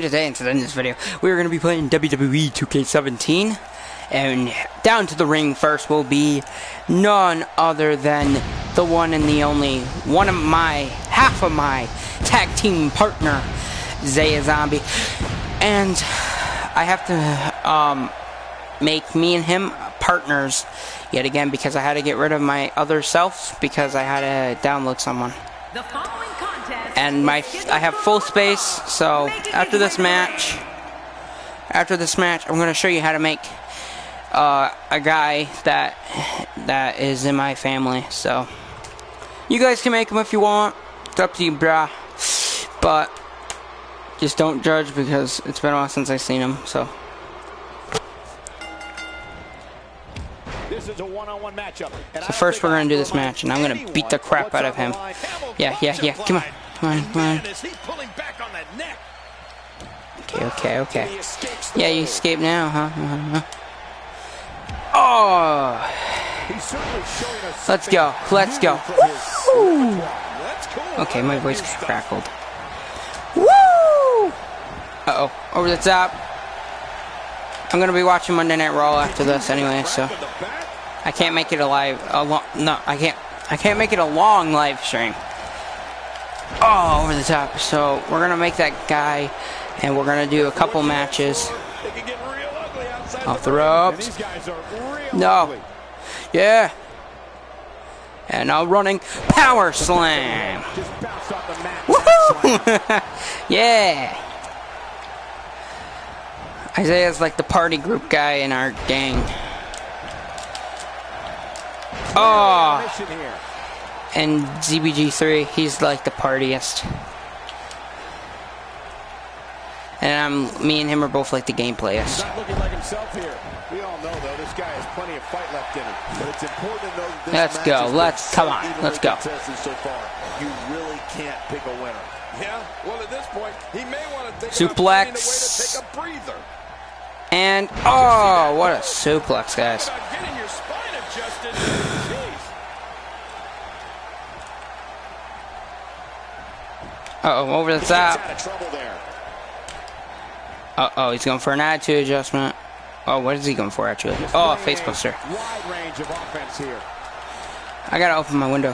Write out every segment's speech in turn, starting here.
Today, and in this video, we're going to be playing wwe2k17, and down to the ring first will be none other than the one and the only, half of my tag team partner, Zaya Zombie, and I have to make me and him partners yet again because I had to get rid of my other self because I had to download someone. And I have full space, so after this match, I'm going to show you how to make a guy that is in my family. So you guys can make him if you want. It's up to you, brah. But just don't judge because it's been a while since I've seen him. So this is a one-on-one matchup. So first we're going to do this match, and I'm going to beat the crap out of him. Yeah. Come on. Okay. Yeah, you escape now, huh? Oh! Let's go. Woo! Okay, my voice crackled. Woo! Uh-oh, over the top. I'm gonna be watching Monday Night Raw after this anyway, so I can't make it I can't make it a long live stream. Oh, over the top. So we're gonna make that guy, and we're gonna do a couple matches off the ropes. No, yeah, and now running power slam. Woohoo! Yeah. Isaiah's like the party group guy in our gang. Oh. And ZBG3, he's like the partyist. And me and him are both like the gameplayist. Not looking like himself here. We all know though this guy has plenty of fight left in him. But it's important to know that this come on, let's go. So far, you really can't pick a winner. Yeah, well at this point, he may want to think suplex. About finding a way to take a breather. And oh, what a suplex, guys. Getting your spine adjusted. Jeez. Uh-oh, over the top. Uh-oh, he's going for an attitude adjustment. Oh, what is he going for, actually? Oh, face buster. Wide range of offense here. I gotta open my window.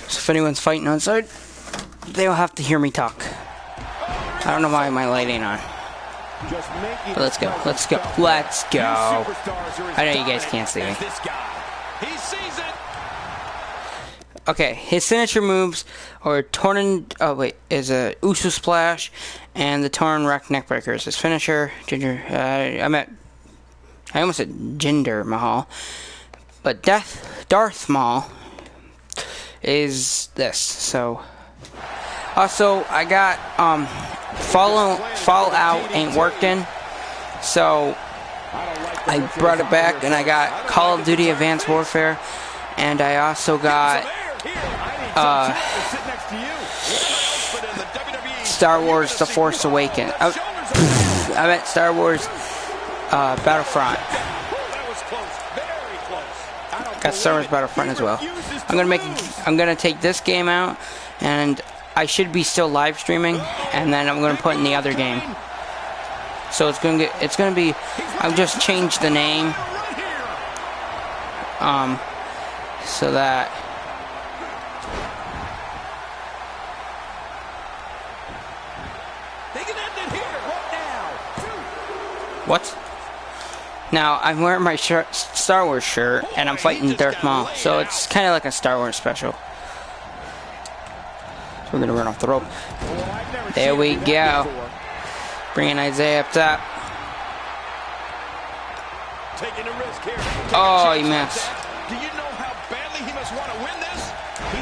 So if anyone's fighting outside, they'll have to hear me talk. I don't know why my light ain't on. But let's go. I know you guys can't see me. Okay, his signature moves are is a Uso Splash and the Torn Wreck Neckbreakers. His finisher, I almost said Jinder Mahal, but Darth Maul is this. So also I got Fallout ain't working, so I brought it back, and I got Call of Duty Advanced Warfare, and I also got Star Wars The Force Awakens. I meant Star Wars Battlefront. Got Star Wars Battlefront as well. I'm gonna take this game out, and I should be still live streaming, and then I'm gonna put in the other game. So it's gonna be. I've just changed the name, so that what? Now I'm wearing my Star Wars shirt, and I'm fighting Darth Maul, so it's kind of like a Star Wars special. We're going to run off the rope. There we go. Bringing Isaiah up top. Oh, he missed. Do you know how badly he must want to win this?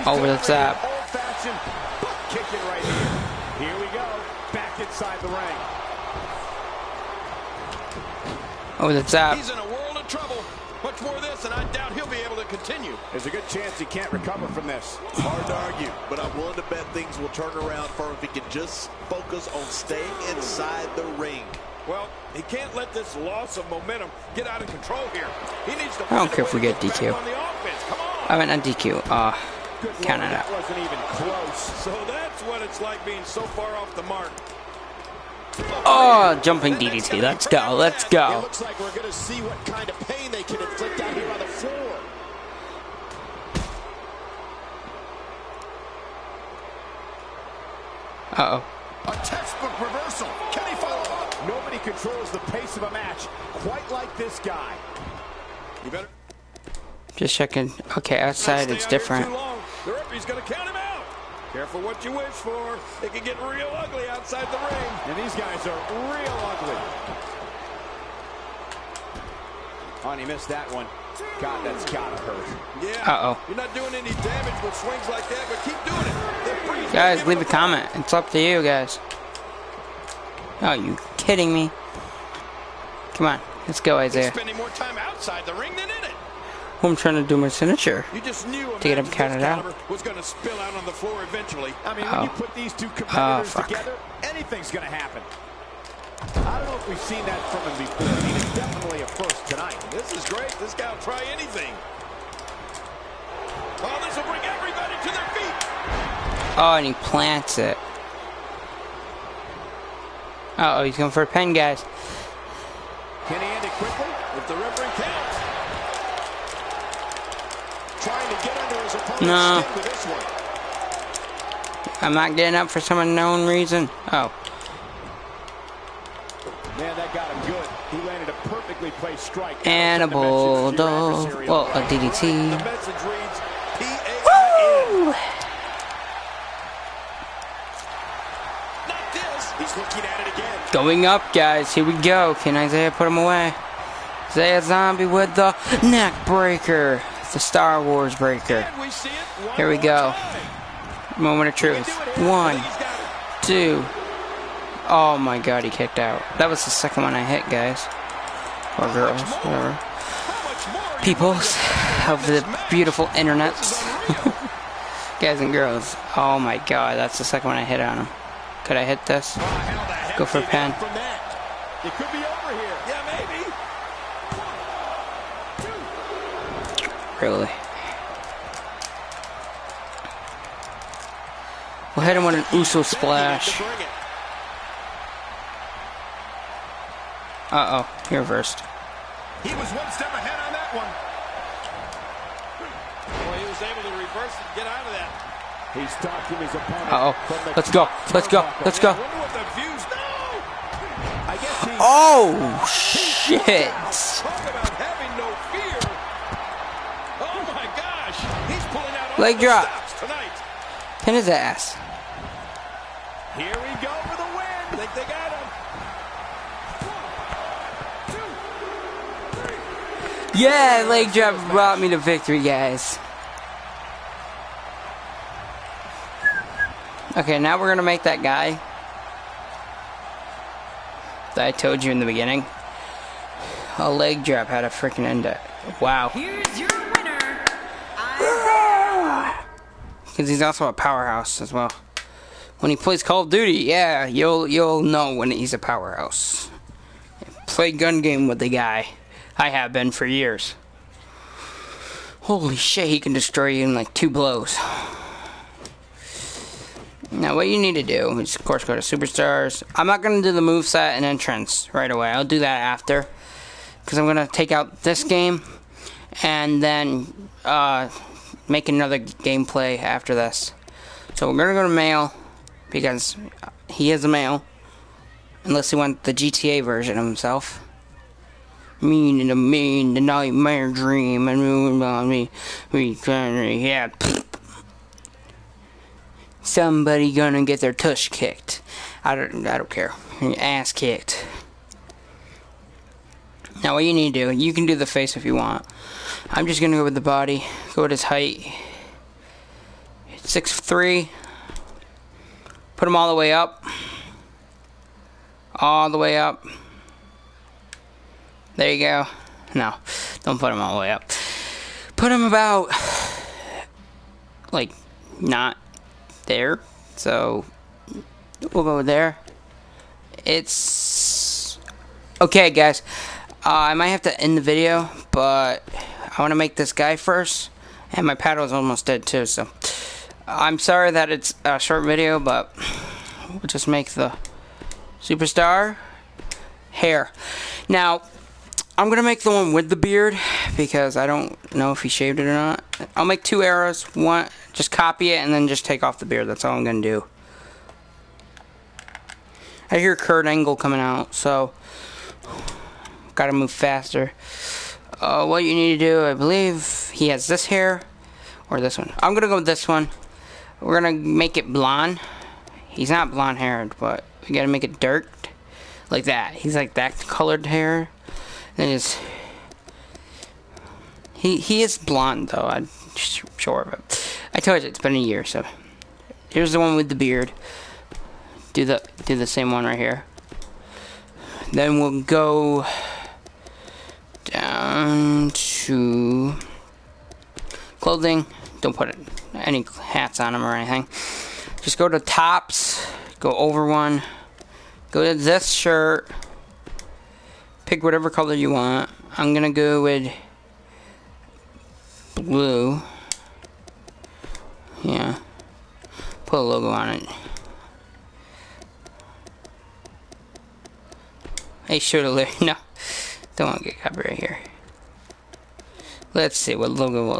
Over the top. Old-fashioned butt kicking right here. Here we go. Back inside the ring. Over the top. He's in a world of trouble. Much more of this, and I doubt he'll be able to continue. There's a good chance he can't recover from this. Hard to argue, but I'm willing to bet things will turn around for him if he can just focus on staying inside the ring. Well, he can't let this loss of momentum get out of control here. He needs to. I don't care if we get DQ. I meant not DQ. Count it out. That wasn't even close. So that's what it's like being so far off the mark. Oh, jumping DDT. Let's go. Let's It go. looks like we're going to see what kind of pain they can inflict out here on the floor. Uh-oh. A textbook reversal. Can he follow up? Nobody controls the pace of a match quite like this guy. You better Just checking. Okay, outside it's different. The referee's going to count him out. Careful what you wish for. It can get real ugly outside the ring. And these guys are real ugly. Oh, and he missed that one. God, that's gotta hurt. Yeah. Uh-oh. You're not doing any damage with swings like that, but keep doing it. The referee's Guys, gonna leave a give him comment. It's up to you guys. Oh, you kidding me? Come on. Let's go, He's Isaiah. spending more time outside the ring than in it. I'm trying to do my signature. You just knew a To get him match of counted this out. caliber was going to spill out on the floor eventually. I mean, when you put these two competitors together, anything's going to happen. I don't know if we've seen that from him before. I mean, it's definitely a first tonight. This is great. This guy will try anything. Oh, this will bring everybody to their feet. Oh, and he plants it. Uh-oh, he's going for a pin, guys. Can he end it quickly? If the referee counts. Trying to get under his opponent's No. skin with this one. I'm not getting up for some unknown reason. Oh. Man, that got him good. He landed a perfectly placed strike. And a That'll send message to your bulldog. adversary. Well, a DDT. The message reads P-A-I-N. Woo! Not this. He's looking at it again. Going up, guys. Here we go. Can Isaiah put him away? Isaiah Zombie with the neck breaker. The Star Wars breaker. And we see it one Here we more go. time. Moment of truth. One, two. Oh my god, he kicked out. That was the second one I hit, guys. Or girls, whatever. How much more are you Peoples of the beautiful internets. Guys and girls. Oh my god, that's the second one I hit on him. Could I hit this? How the hell Go for a did he pen. get from that? It could be over here. Yeah, maybe. Really? We'll hit him with an Uso splash. Bring it. Uh-oh, he reversed. He was one step ahead on that one. Boy, he was able to reverse and get out of that. He's stalking his opponent. Uh-oh. from the Let's go. top Let's go. turnbuckle. Let's go. I wonder what the views. No! I guess he's Oh, shit. Talk about having no fear. Oh my gosh. He's pulling out all Leg the drop. stops tonight. Pin his ass. here we go for the win. I think they got him. Yeah, leg drop brought me to victory, guys. Okay, now we're going to make that guy that I told you in the beginning. A leg drop had to freaking end it. Wow. Here's your winner. Because he's also a powerhouse as well. When he plays Call of Duty, yeah, you'll know when he's a powerhouse. Play gun game with the guy. I have been for years. Holy shit, he can destroy you in like 2 blows. Now what you need to do is of course go to Superstars. I'm not going to do the moveset and entrance right away. I'll do that after. Because I'm going to take out this game. And then make another gameplay after this. So we're going to go to male. Because he is a male. Unless he wants the GTA version of himself. Mean, the nightmare dream, and moving on me, yeah. Somebody gonna get their tush kicked. I don't care. Ass kicked. Now what you need to do, you can do the face if you want. I'm just gonna go with the body. Go with his height. 6'3". Put him all the way up. All the way up. There you go. No, don't put him all the way up. Put him about, like, not there. So, we'll go there. It's okay, guys. I might have to end the video, but I want to make this guy first. And my paddle is almost dead, too, so I'm sorry that it's a short video, but we'll just make the superstar hair. Now, I'm gonna make the one with the beard because I don't know if he shaved it or not. I'll make 2 arrows. One, just copy it and then just take off the beard. That's all I'm gonna do. I hear Kurt Angle coming out, so gotta move faster. What you need to do, I believe he has this hair or this one. I'm gonna go with this one. We're gonna make it blonde. He's not blonde haired, but we gotta make it dark like that. He's like that colored hair. Then he is blonde though. I'm sure of it. I told you it's been a year, so here's the one with the beard. Do the same one right here. Then we'll go down to clothing. Don't put any hats on them or anything. Just go to tops. Go over one. Go to this shirt. Pick whatever color you want. I'm gonna go with blue. Yeah. Put a logo on it. Hey, should have no. Don't want to get copyright here. Let's see what logo.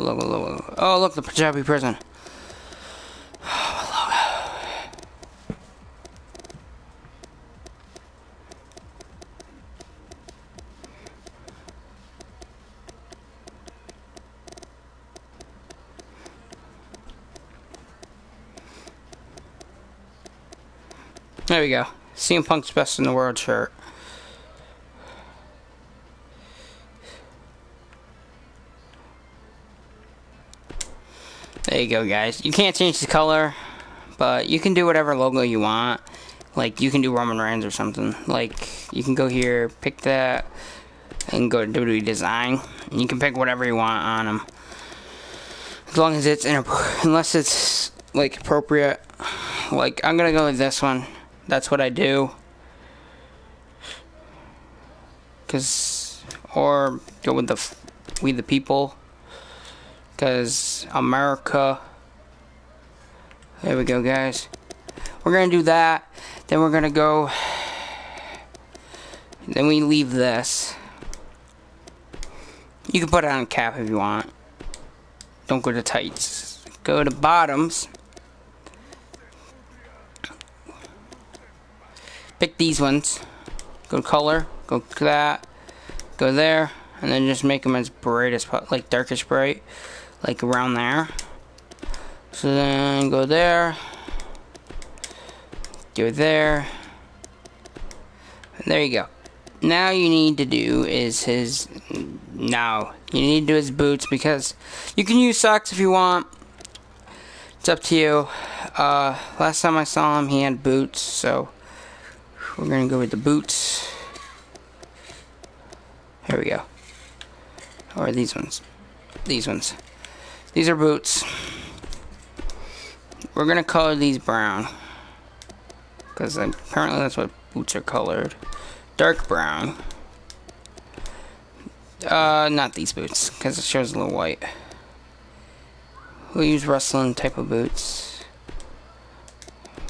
Oh, look, the Punjabi prison. There we go. CM Punk's best in the world shirt. There you go, guys. You can't change the color, but you can do whatever logo you want. Like, you can do Roman Reigns or something. Like, you can go here, pick that, and go to WWE Design. And you can pick whatever you want on them. As long as it's, unless it's, like, appropriate. Like, I'm gonna go with this one. That's what I do. Or go with the We the People. Because America. There we go, guys. We're gonna do that. Then we're gonna go. Then we leave this. You can put it on a cap if you want. Don't go to tights. Go to bottoms. Pick these ones. Go to color. Go to that. Go there. And then just make them as bright as like darkish bright. Like around there. So then go there. Go there. And there you go. Now you need to do is his. Now you need to do his boots because you can use socks if you want. It's up to you. Last time I saw him, he had boots, so we're gonna go with the boots. Here we go. Or these ones. These ones. These are boots. We're gonna color these brown. Because apparently that's what boots are colored. Dark brown. Not these boots. Because it shows a little white. We'll use wrestling type of boots.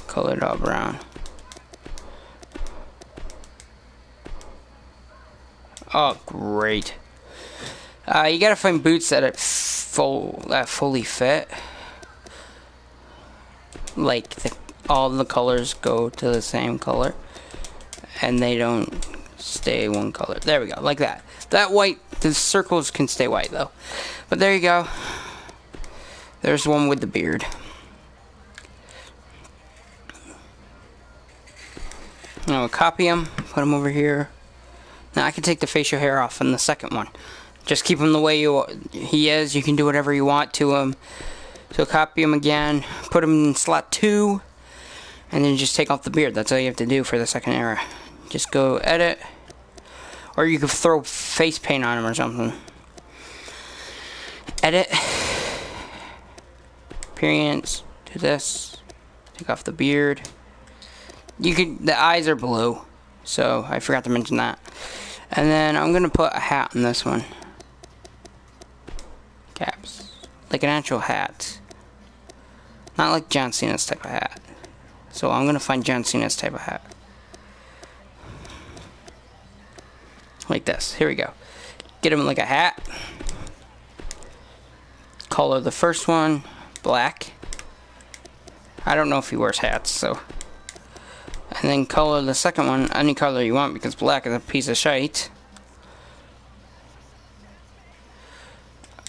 Colored all brown. Oh, great. You gotta find boots that fully fit. Like all the colors go to the same color, and they don't stay one color. There we go, like that. That white, the circles can stay white though. But there you go. There's one with the beard. Now we'll copy him, put him over here. Now I can take the facial hair off in the second one. Just keep him the way he is. You can do whatever you want to him. So copy him again, put him in slot 2, and then just take off the beard. That's all you have to do for the second era. Just go edit, or you could throw face paint on him or something. Edit, appearance, do this, take off the beard. You could, the eyes are blue, so I forgot to mention that. And then I'm gonna put a hat on this one. Caps. Like an actual hat. Not like John Cena's type of hat. So I'm gonna find John Cena's type of hat. Like this. Here we go. Get him like a hat. Color the first one black. I don't know if he wears hats, so. And then color the second one any color you want, because black is a piece of shite.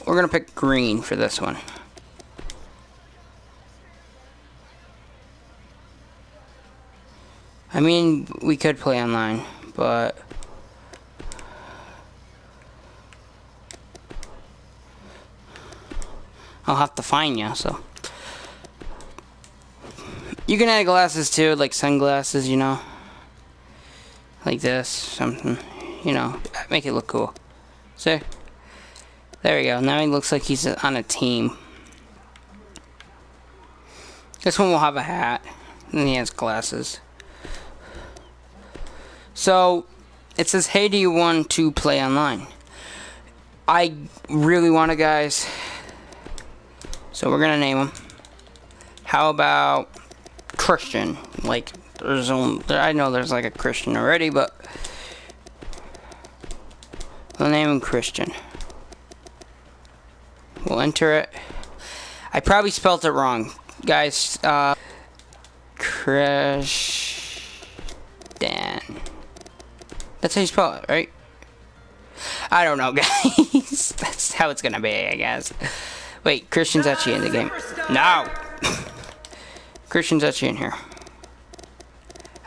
We're gonna pick green for this one. I mean, we could play online, but I'll have to find you, so. You can add glasses too, like sunglasses, you know. Like this, something, you know, make it look cool. See? There we go. Now he looks like he's on a team. This one will have a hat, and he has glasses. So, it says, hey, do you want to play online? I really want to, guys. So we're gonna name him. How about Christian? Like, I know there's like a Christian already, but we'll name him Christian. We'll enter it. I probably spelled it wrong, guys. Christian. That's how you spell it, right? I don't know, guys. That's how it's gonna be, I guess. Wait, Christian's actually in the game. No! Christian's actually in here.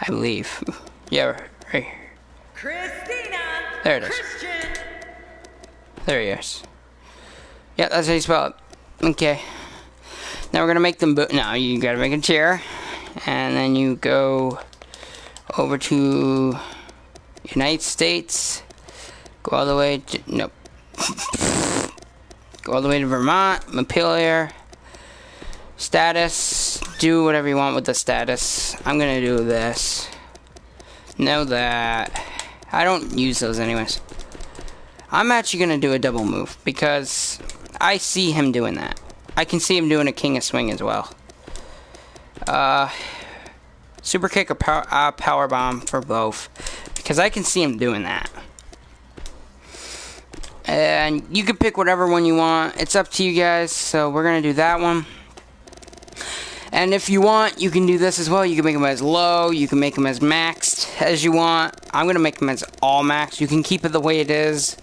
I believe. Yeah, right here. Christina! There it is. Christian! There he is. Yeah, that's how you spell it. Okay. Now we're gonna make them now you gotta make a chair. And then you go over to United States. Go all the way to, nope. Go all the way to Vermont, Montpelier. Status, do whatever you want with the status. I'm gonna do this. Know that. I don't use those anyways. I'm actually gonna do a double move because I see him doing that. I can see him doing a king of swing as well. Super kick or power bomb for both because I can see him doing that. And you can pick whatever one you want. It's up to you guys. So we're gonna do that one. And if you want, you can do this as well. You can make them as low. You can make them as maxed as you want. I'm gonna make them as all maxed. You can keep it the way it is,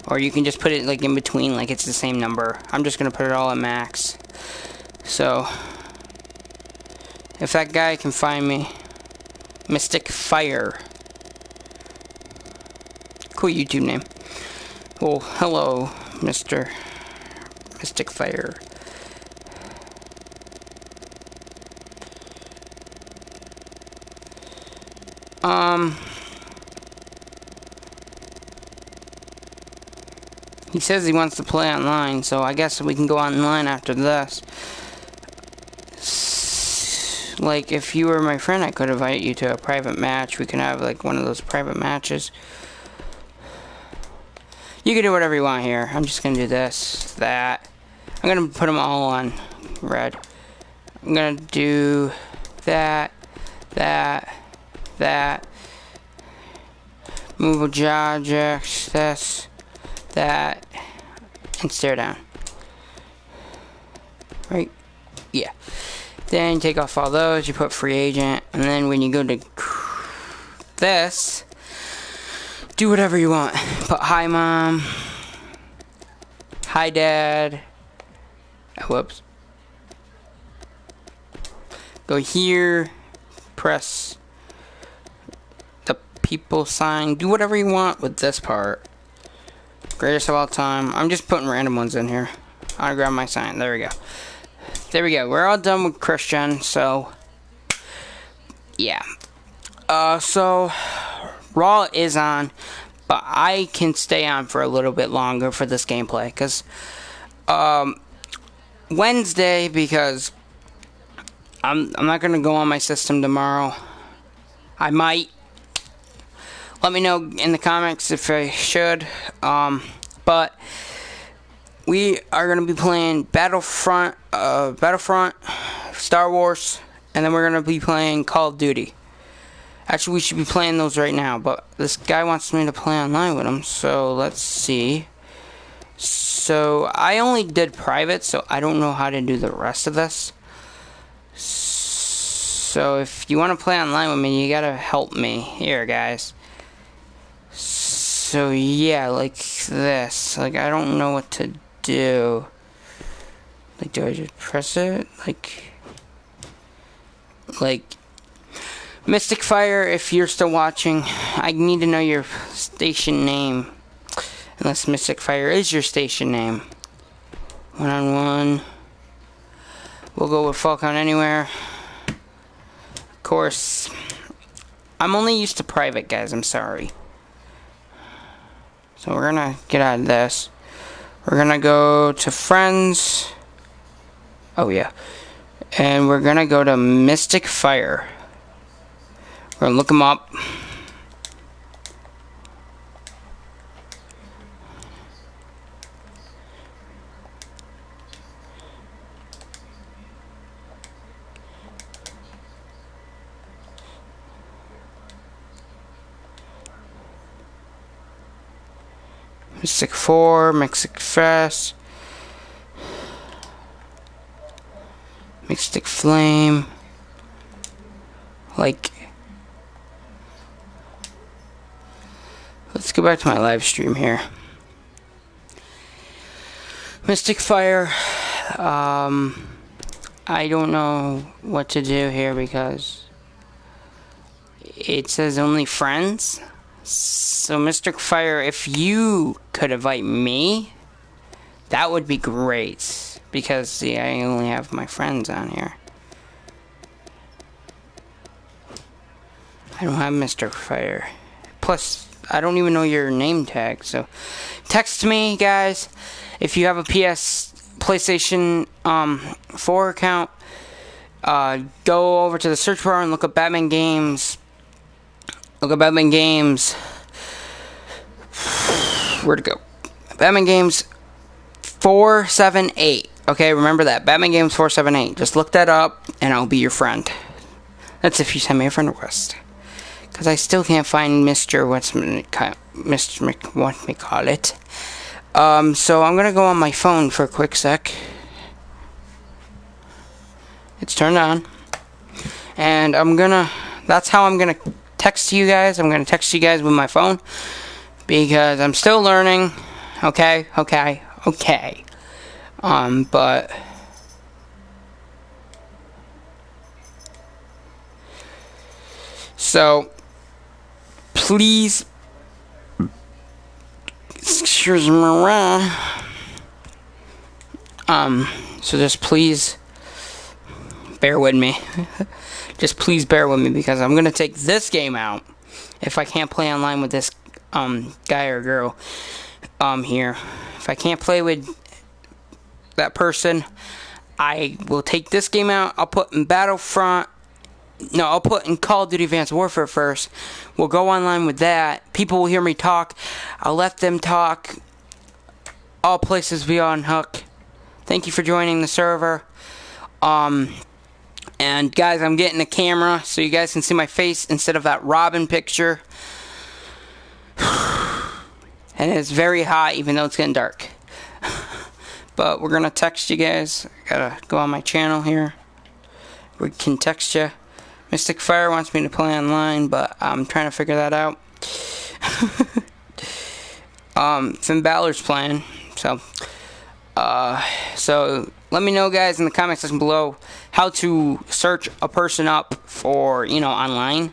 or you can just put it like in between, like it's the same number. I'm just gonna put it all at max. So if that guy can find me, Mystic Fire. Cool YouTube name. Well, hello, Mr. Mystic Fire. He says he wants to play online, so I guess we can go online after this. Like, if you were my friend, I could invite you to a private match. We can have, like, one of those private matches. You can do whatever you want here. I'm just gonna do this, that. I'm gonna put them all on red. I'm gonna do that, that, that. Move objects, this, that, and stare down. Right? Yeah. Then you take off all those, you put free agent, and then when you go to this, do whatever you want. Put hi mom, hi dad, whoops. Go here, press the people sign, do whatever you want with this part. Greatest of all time. I'm just putting random ones in here. Autograph my sign, there we go. There we go, we're all done with Christian, so yeah. So Raw is on, but I can stay on for a little bit longer for this gameplay, because Wednesday, because I'm not going to go on my system tomorrow. I might. Let me know in the comments if I should, but we are going to be playing Battlefront Star Wars, and then we're gonna be playing Call of Duty. Actually, we should be playing those right now, but this guy wants me to play online with him, so let's see. So, I only did private, so I don't know how to do the rest of this. So, if you want to play online with me, you gotta help me. Here, guys. So, yeah, like this. Like, I don't know what to do. Like, do I just press it? Like, Mystic Fire, if you're still watching, I need to know your station name. Unless Mystic Fire is your station name. 1-on-1. We'll go with Falcon Anywhere. Of course, I'm only used to private, guys. I'm sorry. So we're gonna get out of this. We're gonna go to Friends. Oh, yeah. And we're gonna go to Mystic Fire. We're gonna look him up. Mystic 4, Mystic Fast, Mystic Flame, like, let's go back to my live stream here. Mystic Fire, I don't know what to do here because it says only friends. So, Mystic Fire, if you could invite me, that would be great. Because, see, I only have my friends on here. I don't have Mystic Fire. Plus, I don't even know your name tag. So, text me, guys. If you have a PlayStation 4 account, go over to the search bar and look up Batman Games. Look at Batman Games. Where'd it go? Batman Games 478. Okay, remember that. Batman Games 478. Just look that up, and I'll be your friend. That's if you send me a friend request. Because I still can't find Mr. What we call it. So I'm gonna go on my phone for a quick sec. It's turned on. And that's how I'm gonna text you guys. I'm gonna text you guys with my phone because I'm still learning. Okay. But so please, excuse me. So just please bear with me. Just please bear with me because I'm gonna take this game out if I can't play online with this guy or girl here. If I can't play with that person, I will take this game out. I'll put in Battlefront. No, I'll put in Call of Duty Advanced Warfare first. We'll go online with that. People will hear me talk. I'll let them talk. All places be on hook. Thank you for joining the server. And guys, I'm getting a camera so you guys can see my face instead of that Robin picture. And it's very hot even though it's getting dark. But we're gonna text you guys. I gotta go on my channel here. We can text you. Mystic Fire wants me to play online, but I'm trying to figure that out. Finn Balor's playing, so let me know, guys, in the comment section below how to search a person up for, online.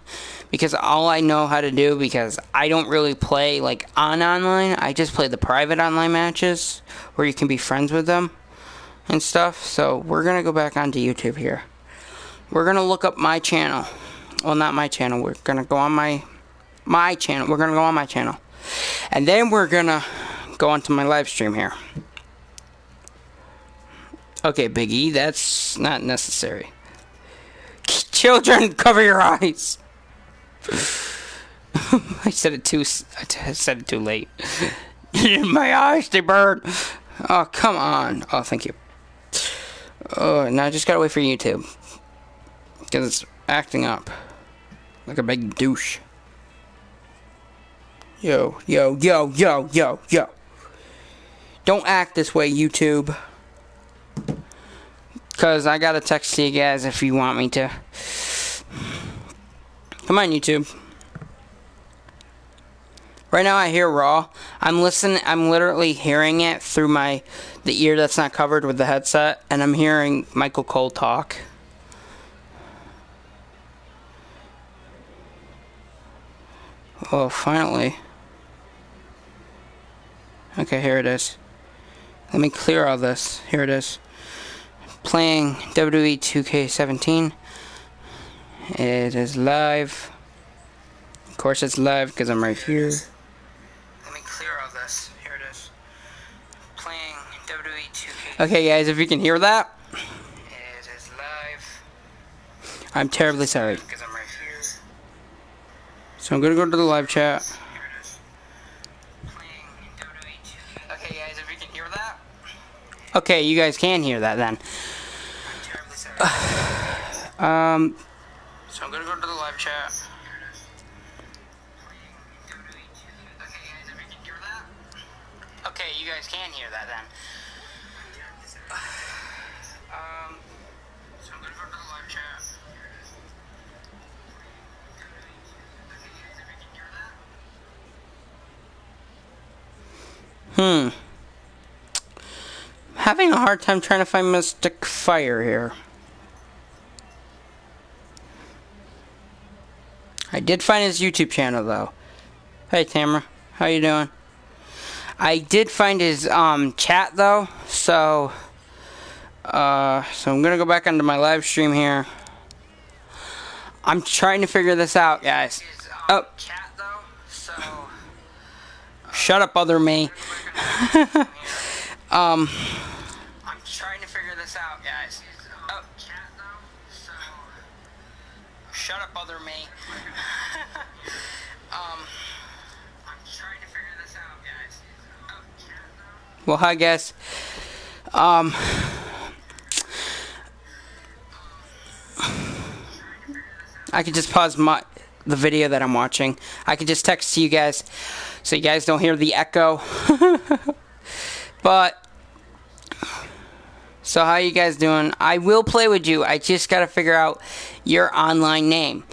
Because all I know how to do, because I don't really play, online. I just play the private online matches where you can be friends with them and stuff. So, we're going to go back onto YouTube here. We're going to look up my channel. Well, not my channel. We're going to go on my channel. We're going to go on my channel. And then we're going to go onto my live stream here. Okay, Big E, that's not necessary. Children, cover your eyes. I said it too late. My eyes, they burn. Oh, come on. Oh, thank you. Oh, now I just gotta wait for YouTube. Because it's acting up. Like a big douche. Yo, yo, yo, yo, yo, yo. Don't act this way, YouTube. Because I gotta text you guys if you want me to. Come on, YouTube. Right now I hear Raw. I'm literally hearing it through the ear that's not covered with the headset. And I'm hearing Michael Cole talk. Oh, finally. Okay, here it is. Let me clear all this. Here it is. Playing wwe2k17. It is live. Of course it's live because I'm right here. Let me clear all this. Here it is. Playing wwe2k. Okay guys, if you can hear that. It is live. I'm terribly sorry. Because I'm right here. So I'm gonna go to the live chat. Okay guys, if you can hear that. Okay, you guys can hear that then. So I'm gonna go to the live chat. Okay, you guys can hear that then. So I'm gonna go to the live chat. Having a hard time trying to find Mystic Fire here. I did find his YouTube channel though. Hey Tamara, how you doing? I did find his chat though, so I'm gonna go back onto my live stream here. I'm trying to figure this out, guys. Oh, chat though, so shut up, other me. I'm trying to figure this out, guys. Oh, chat though, so shut up, other me. I'm trying to figure this out, guys. Oh, chat though. Well, hi, guys. I could just pause the video that I'm watching. I could just text to you guys so you guys don't hear the echo. But so how you guys doing? I will play with you. I just gotta figure out your online name.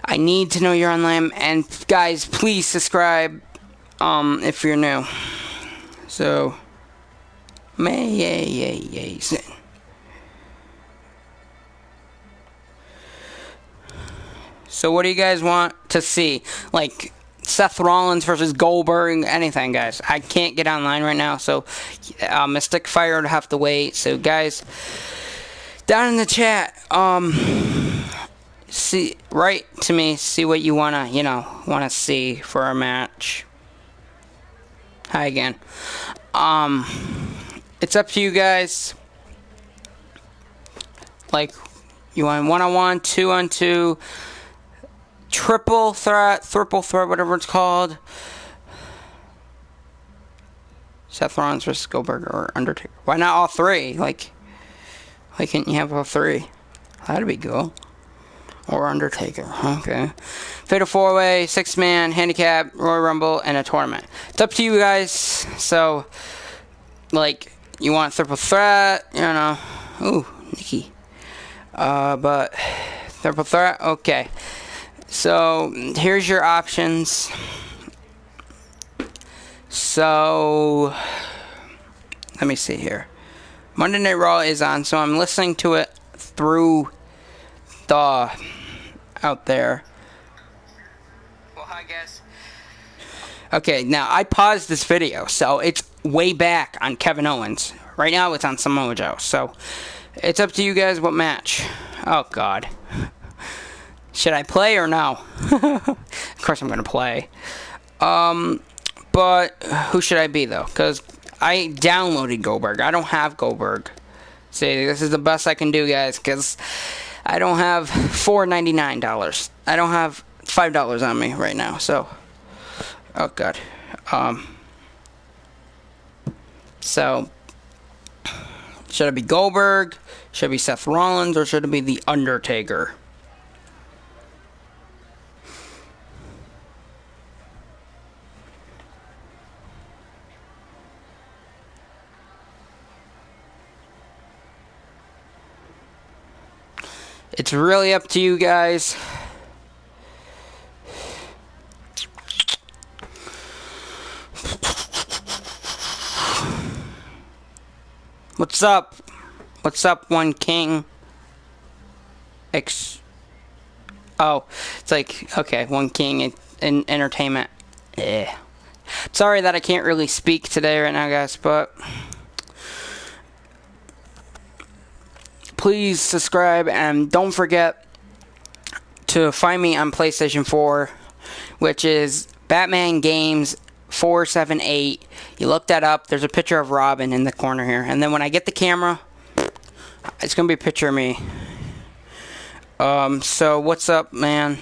I need to know your online, and guys, please subscribe if you're new. So amazing. So what do you guys want to see? Like Seth Rollins versus Goldberg, anything, guys. I can't get online right now, so Mystic Fire would have to wait. So guys, down in the chat, write to me, see what you wanna see for a match. Hi again. It's up to you guys. Like, you want 1-on-1, 2-on-2, triple threat, whatever it's called. Seth Rollins versus Goldberg or Undertaker. Why not all three? Like, why can't you have all three? That'd be cool. Or Undertaker. Okay. Fatal 4-way, 6-man, handicap, Royal Rumble, and a tournament. It's up to you guys. So, like, you want triple threat, Ooh, Nikki. But triple threat, okay. So, here's your options. So, let me see here. Monday Night Raw is on, so I'm listening to it through the out there. Well, hi guys. Okay, now I paused this video, so it's way back on Kevin Owens. Right now it's on Samoa Joe, so it's up to you guys what match. Oh God. Should I play or no? Of course I'm gonna play. But who should I be though? Because I downloaded Goldberg. I don't have Goldberg. See, this is the best I can do, guys, because I don't have $4.99. I don't have $5 on me right now, so. Oh, God. So, Should it be Goldberg? Should it be Seth Rollins? Or should it be The Undertaker? It's really up to you guys. What's up? What's up, One King? Oh, it's like, okay, One King in entertainment. Yeah. Sorry that I can't really speak today right now, guys, but please subscribe and don't forget to find me on PlayStation 4, which is Batman Games 478. You look that up. There's a picture of Robin in the corner here, and then when I get the camera, it's gonna be a picture of me. So what's up, man?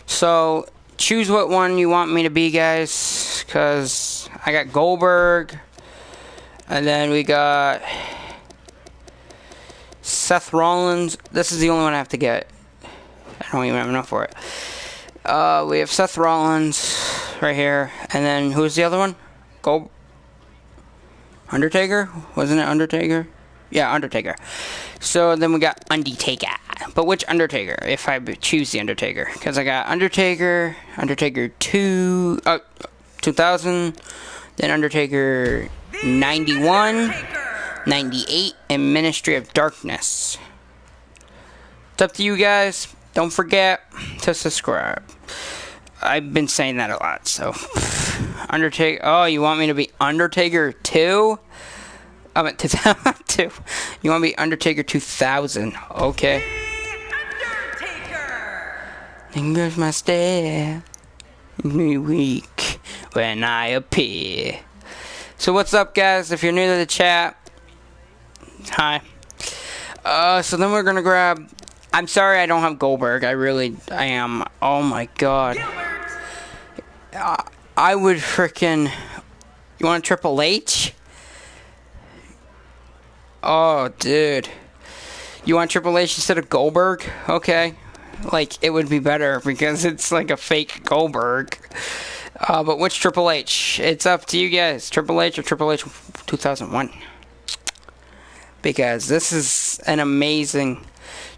So choose what one you want me to be, guys, because I got Goldberg, and then we got Seth Rollins. This is the only one I have to get. I don't even have enough for it. We have Seth Rollins right here, and then who's the other one? Undertaker? Wasn't it Undertaker? Yeah, Undertaker. So then we got Undertaker. But which Undertaker? If I choose the Undertaker, because I got Undertaker 2000, then Undertaker 91. 98 and Ministry of Darkness. It's up to you guys. Don't forget to subscribe. I've been saying that a lot, so Undertaker. Oh, you want me to be Undertaker 2? I'm at 2002. You want me to be Undertaker 2000? Okay. Undertaker. Fingers my stare. Me weak when I appear. So what's up, guys? If you're new to the chat, hi. So then we're gonna grab. I'm sorry I don't have Goldberg. I am. Oh my god. I would frickin'. You want Triple H? Oh, dude. You want Triple H instead of Goldberg? Okay. Like, it would be better because it's like a fake Goldberg. But which Triple H? It's up to you guys. Triple H or Triple H 2001? Because this is an amazing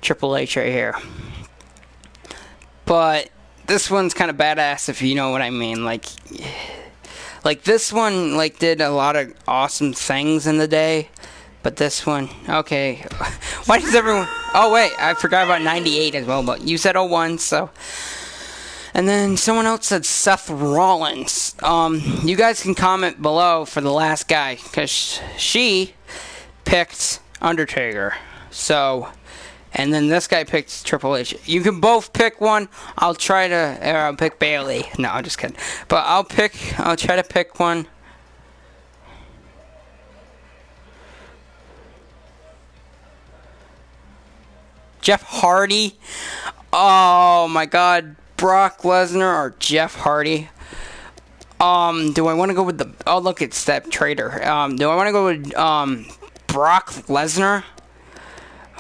Triple H right here. But this one's kind of badass, if you know what I mean. Like this one, like, did a lot of awesome things in the day. But this one, okay. Why does everyone... Oh, wait, I forgot about 98 as well. But you said 01, so... And then someone else said Seth Rollins. You guys can comment below for the last guy, because she picked Undertaker. So, and then this guy picked Triple H. You can both pick one. I'll try to pick Bailey. No, I'm just kidding. But I'll try to pick one. Jeff Hardy. Oh my God. Brock Lesnar or Jeff Hardy. Do I want to go with the... Oh, look, it's that traitor. Do I want to go with Brock Lesnar?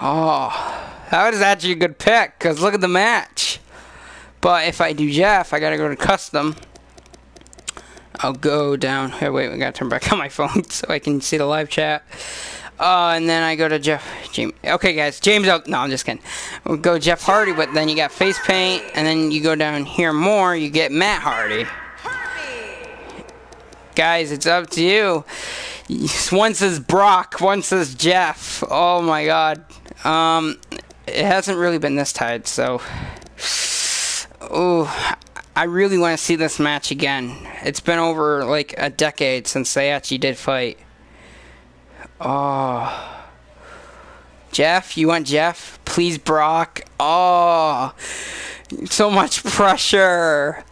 Oh, that was actually a good pick, because look at the match. But if I do Jeff, I gotta go to custom. I'll go down here. Wait, we gotta turn back on my phone so I can see the live chat. And then I go to James. Okay, guys, James out. No, I'm just kidding. We'll go Jeff Hardy, but then you got face paint, and then you go down here more, you get Matt Hardy. Guys, it's up to you. One says Brock, one says Jeff. Oh my God. It hasn't really been this tight, so. Ooh, I really want to see this match again. It's been over like a decade since they actually did fight. Oh. Jeff, you want Jeff? Please, Brock. Oh. So much pressure.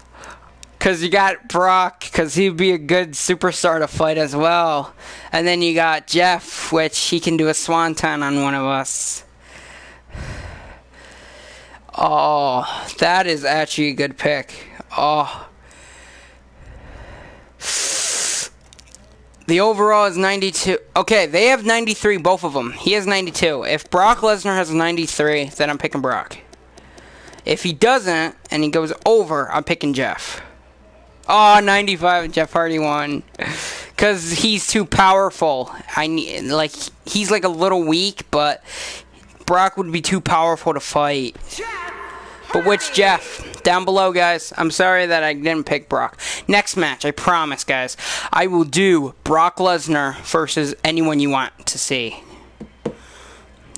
Because you got Brock, because he'd be a good superstar to fight as well. And then you got Jeff, which he can do a swanton on one of us. Oh, that is actually a good pick. Oh. The overall is 92. Okay, they have 93, both of them. He has 92. If Brock Lesnar has 93, then I'm picking Brock. If he doesn't, and he goes over, I'm picking Jeff. Oh, 95, Jeff Hardy won. Because he's too powerful. He's like a little weak, but Brock would be too powerful to fight. But which Jeff? Down below, guys. I'm sorry that I didn't pick Brock. Next match, I promise, guys. I will do Brock Lesnar versus anyone you want to see.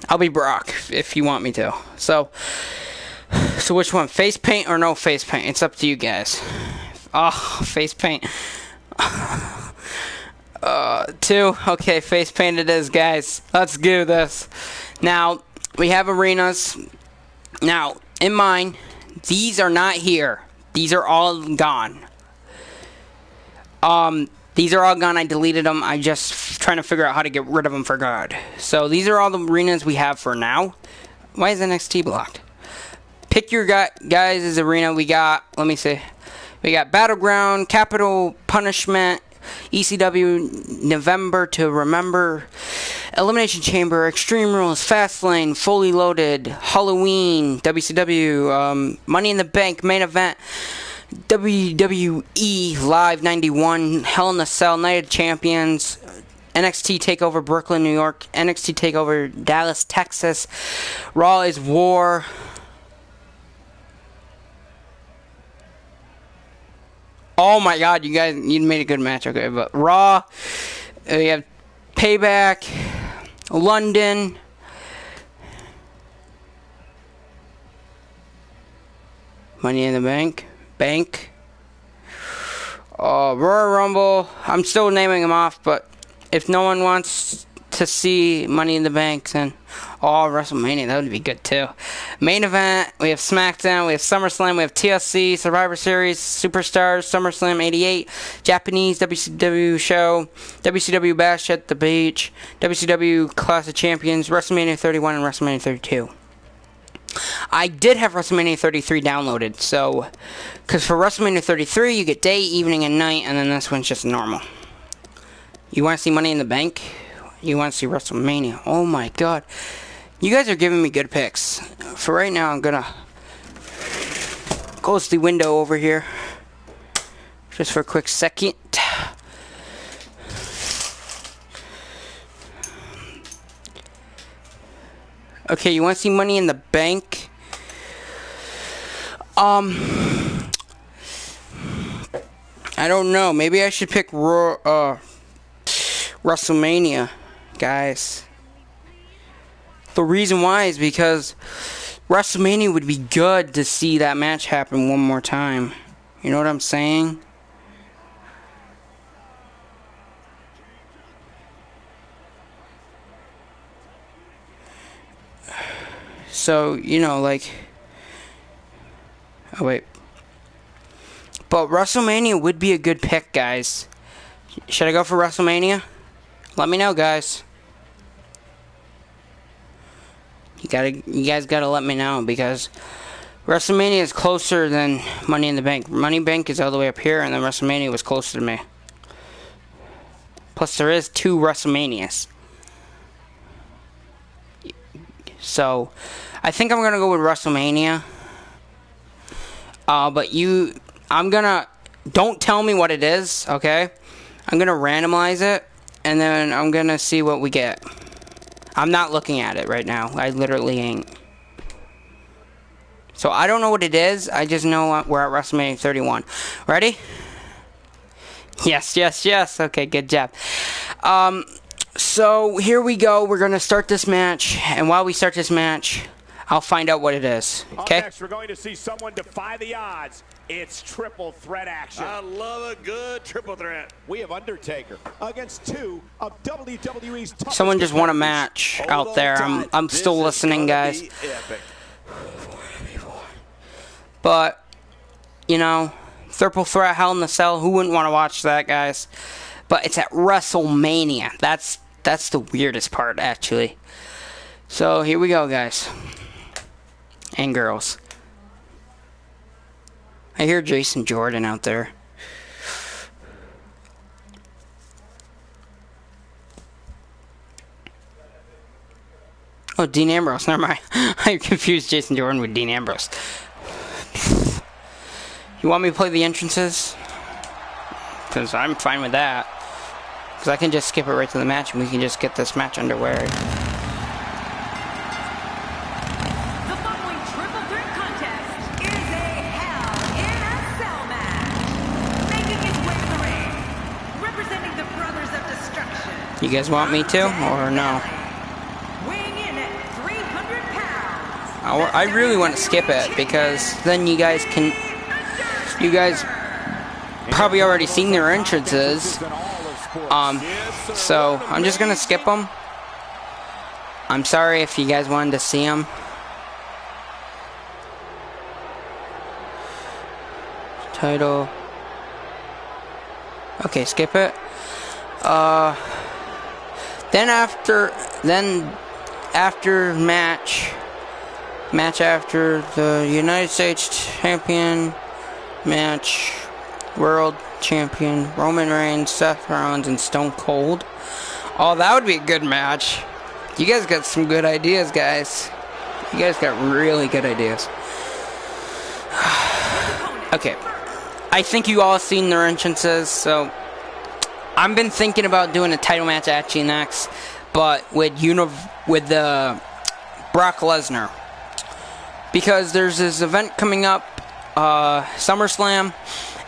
I'll be Brock if you want me to. So which one? Face paint or no face paint? It's up to you guys. Oh, face paint. 2. Okay, face paint it is, guys. Let's do this. Now, we have arenas. Now, in mine, these are not here. These are all gone. These are all gone. I deleted them. I just trying to figure out how to get rid of them for good. So these are all the arenas we have for now. Why is NXT blocked? Pick your guys' arena. We got, let me see. We got Battleground, Capital Punishment, ECW, November to Remember, Elimination Chamber, Extreme Rules, Fastlane, Fully Loaded, Halloween, WCW, Money in the Bank, Main Event, WWE Live 91, Hell in a Cell, Night of Champions, NXT TakeOver Brooklyn, New York, NXT TakeOver Dallas, Texas, Raw is War. Oh my god, you guys, you made a good match, okay, but Raw, we have Payback, London, Money in the Bank, Royal Rumble. I'm still naming them off, but if no one wants to see Money in the Bank, then WrestleMania, that would be good too. Main Event, we have SmackDown, we have SummerSlam, we have TLC, Survivor Series, Superstars, SummerSlam 88, Japanese WCW show, WCW Bash at the Beach, WCW Clash of Champions, WrestleMania 31, and WrestleMania 32. I did have WrestleMania 33 downloaded, so, because for WrestleMania 33, you get day, evening, and night, and then this one's just normal. You want to see Money in the Bank? You want to see WrestleMania? Oh my god. You guys are giving me good picks. For right now, I'm gonna close the window over here. Just for a quick second. Okay, you want to see Money in the Bank? I don't know. Maybe I should pick WrestleMania, guys. The reason why is because WrestleMania would be good to see that match happen one more time. You know what I'm saying? So, you know, like... Oh, wait. But WrestleMania would be a good pick, guys. Should I go for WrestleMania? Let me know, guys. You guys gotta let me know, because WrestleMania is closer than Money in the Bank. Money in the Bank is all the way up here, and then WrestleMania was closer to me. Plus, there is 2 WrestleManias. So, I think I'm gonna go with WrestleMania. Don't tell me what it is, okay? I'm gonna randomize it, and then I'm gonna see what we get. I'm not looking at it right now. I literally ain't. So I don't know what it is. I just know we're at WrestleMania 31. Ready? Yes, yes, yes. Okay, good job. So here we go. We're gonna start this match, and while we start this match, I'll find out what it is. Okay. Next, we're going to see someone defy the odds. It's triple threat action. I love a good triple threat. We have Undertaker against 2 of WWE's toughest. Someone just won a match out there. I'm still listening, guys. But you know, triple threat, Hell in a Cell. Who wouldn't want to watch that, guys? But it's at WrestleMania. That's the weirdest part, actually. So here we go, guys and girls. I hear Jason Jordan out there. Oh, Dean Ambrose. Never mind. I confused Jason Jordan with Dean Ambrose. You want me to play the entrances? Because I'm fine with that. Because I can just skip it right to the match and we can just get this match underway. The following triple threat contest is a Hell in a Cell match. Making his way to the ring, representing the Brothers of Destruction. You guys want me to, or no? Weighing in at 300 pounds. I really want to skip it because then you guys can. You guys probably already seen their entrances. So I'm just gonna skip them. I'm sorry if you guys wanted to see them. Title. Okay, skip it. Then after match after the United States Champion match, World Champion Roman Reigns, Seth Rollins, and Stone Cold. Oh, that would be a good match. You guys got some good ideas, guys. You guys got really good ideas. Okay. I think you all seen their entrances, so I've been thinking about doing a title match at GNX, but with Brock Lesnar. Because there's this event coming up, SummerSlam,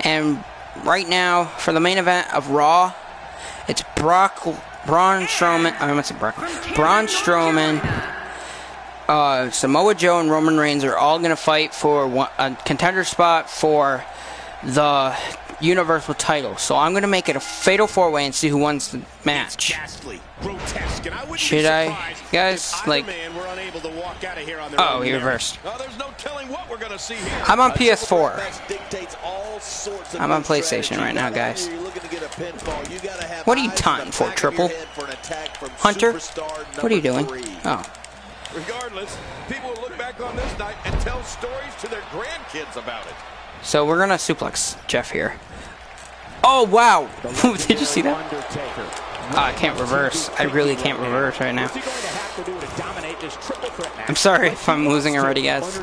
and right now, for the main event of Raw, it's Braun Strowman, Samoa Joe, and Roman Reigns are all going to fight for a contender spot for the Universal title. So I'm going to make it a fatal 4-way and see who wins the match. Should I? Guys, like... Oh, he reversed. I'm on PS4. I'm on PlayStation right now, guys. What are you taunting for, Triple? Hunter? What are you doing? Oh. Regardless, people will look back on this night and tell stories to their grandkids about it. So we're gonna suplex Jeff here. Oh wow! Did you see that? I can't reverse. I really can't reverse right now. I'm sorry if I'm losing already, guys.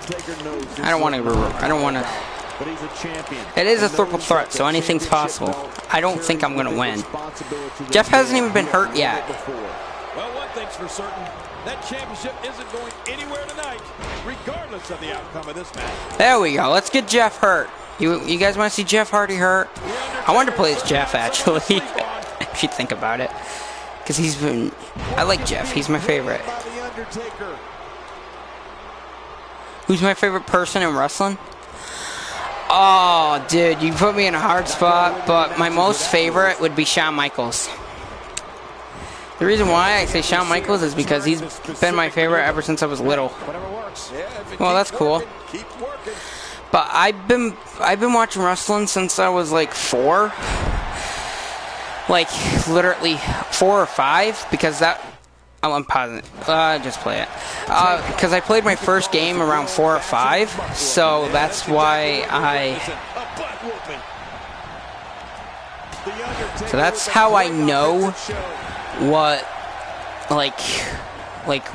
I don't want to. I don't want to. It is a triple threat, so anything's possible. I don't think I'm gonna win. Jeff hasn't even been hurt yet. Well, one thing's for certain. That championship isn't going anywhere tonight, regardless of the outcome of this match. There we go. Let's get Jeff hurt. You guys want to see Jeff Hardy hurt? I wanted to play as Jeff, actually, if you think about it. Because he's been... I like Jeff. He's my favorite. Who's my favorite person in wrestling? Oh, dude, you put me in a hard spot, but my most favorite would be Shawn Michaels. The reason why I say Shawn Michaels is because he's been my favorite ever since I was little. Well, that's cool. But I've been watching wrestling since I was like 4. Like literally 4 or 5, because that. Oh, I'm pausing it. Just play it. Because I played my first game around 4 or 5, so that's why So that's how I know what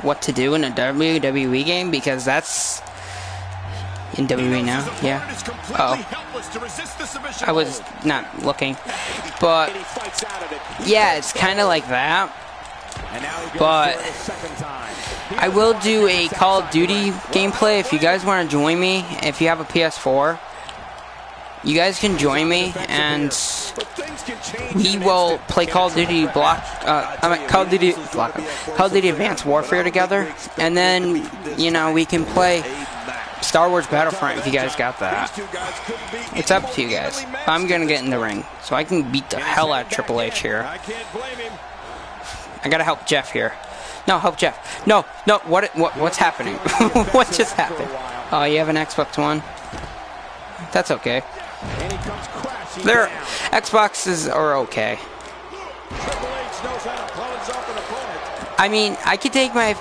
what to do in a WWE game, because that's in WWE now. Yeah. Uh-oh. I was not looking, but yeah, it's kind of like that. But I will do a Call of Duty gameplay if you guys want to join me. If you have a PS4, you guys can join me, and we will play Call of Duty Call of Duty Advanced Warfare together, and then we can play Star Wars Battlefront if you guys got that. It's up to you guys. I'm gonna get in the ring so I can beat the hell out of Triple H here. I gotta help Jeff here. No, help Jeff. No. What's happening? What just happened? Oh, you have an Xbox One? That's okay. Their Xboxes are okay. I mean, I could take my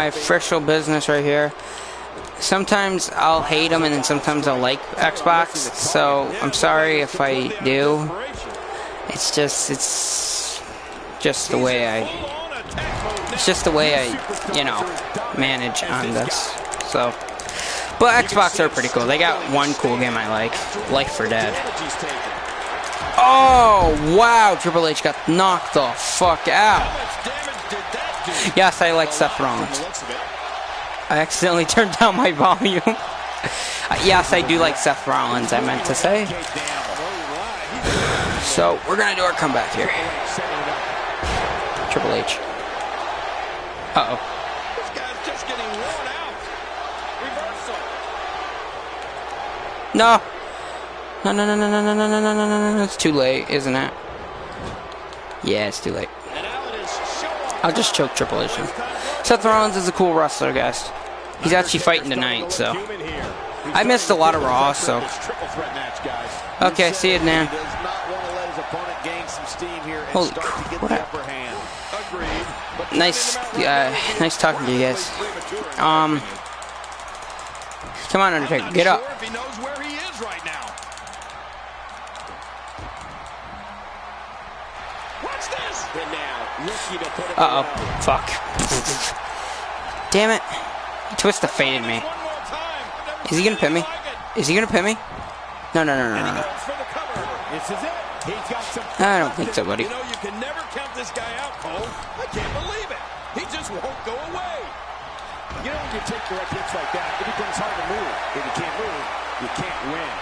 official business right here. sometimes I'll hate them and then sometimes I'll like Xbox. So I'm sorry if I do. It's just the way I you know, manage on this. So, but Xbox are pretty cool. They got one cool game I like, Life for Dead. Oh wow, Triple H got knocked the fuck out. Yes, I like Seth Rollins. I accidentally turned down my volume. Yes, I do like Seth Rollins, I meant to say. So, we're gonna do our comeback here. Triple H. Uh-oh. This guy's just getting worn out. Reversal. No. No. It's too late, isn't it? Yeah, it's too late. I'll just choke Triple H. Seth Rollins is a cool wrestler, guys. He's actually fighting tonight, so. I missed a lot of Raw, so. Okay, see you, man. Holy crap. Nice talking to you guys. Come on, Undertaker, get up. Uh-oh, fuck. Damn it. Twist defeated me. Is he gonna pin me? Is he gonna pin me? No. I don't think so, buddy. You know, you can never count this guy out, Cole. I can't believe it. He just won't go away. You know, when you take direct hits like that, it becomes hard to move. If you can't move, you can't win.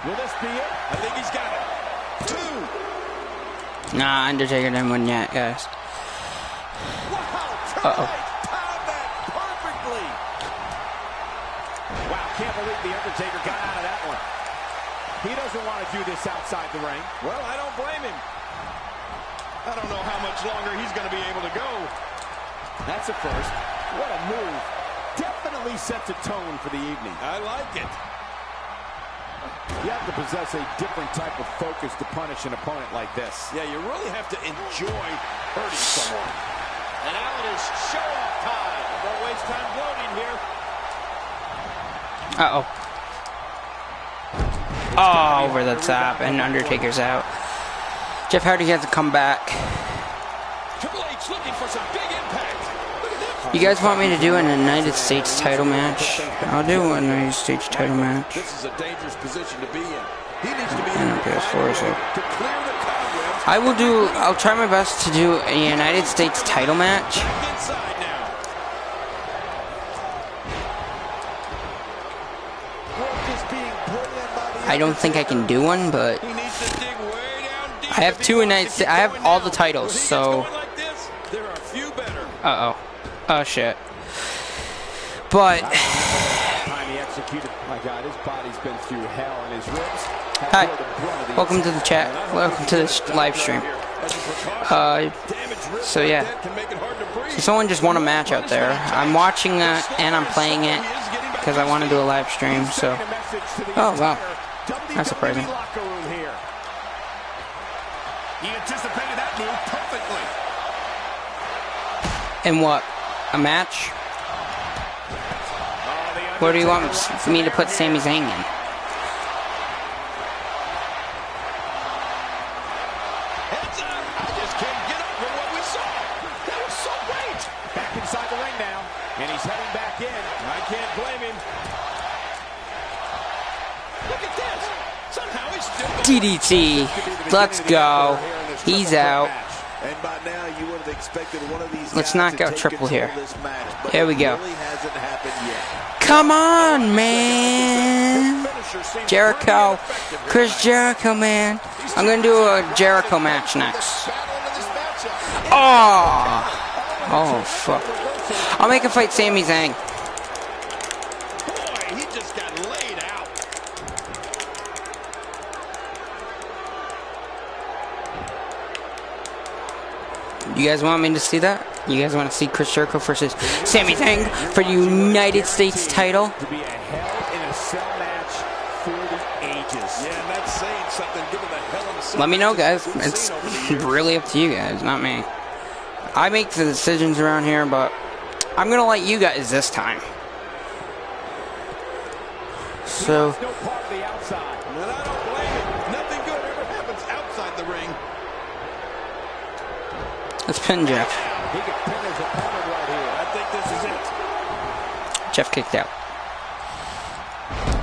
Will this be it? I think he's got it. 2. Nah, Undertaker didn't win yet, guys. Uh-oh. Perfectly. Wow, can't believe the Undertaker got out of that one. He doesn't want to do this outside the ring. Well, I don't blame him. I don't know how much longer he's going to be able to go. That's a first. What a move. Definitely sets a tone for the evening. I like it. You have to possess a different type of focus to punish an opponent like this. Yeah, you really have to enjoy hurting someone. And now it is show-off time. Don't waste time gloating here. Uh-oh. Oh, over the top, and Undertaker's out. Jeff Hardy has to come back. Triple H looking for some big impact. You guys want me to do an United States title match? I'll do a United States title match. This is a dangerous position to be in. He needs to be And PS4, so. to clear the cobwebs. I'll try my best to do a United States title match. Inside now. Work is being put in by the I don't think I can do one, but He needs to dig way down deep. I have two United States. I have all the titles, If he gets so. going like this, there are a few better. Uh-oh. Oh, shit. But. Time he executed. My God, his body's been through hell, and his ribs. Hi. Welcome to the chat. Welcome to this live stream. So yeah. So someone just won a match out there. I'm watching that and I'm playing it because I want to do a live stream. So. Oh wow. That's surprising. He anticipated that move perfectly. And what? A match? Where do you want me to put Sami Zayn in? Heads up. I just can't get over what we saw. That was so great. Back inside the ring now, and he's heading back in. I can't blame him. Look at this. Somehow he's still DDT. Let's go. He's out. And by now you would have expected one of these. Let's knock out Triple here. Match, Here we go. Really hasn't happened yet. Come on, man. Jericho. Chris Jericho, man. I'm going to do a Jericho match next. Oh. Oh, fuck. I'll make him fight Sami Zayn. Boy, he just got laid out. You guys want me to see that? You guys want to see Chris Jericho versus Sami Zayn for the United States title? To be a Hell in a Cell match for the advantages. Yeah, and that's saying something given the hell in the Let me know, guys. It's really up to you guys, not me. I make the decisions around here, but I'm gonna let you guys this time. So. No part of the outside. And I don't blame him. Nothing good ever happens outside the ring. Let's pin Jeff. He can pin his opponent right here. I think this is it. Jeff kicked out.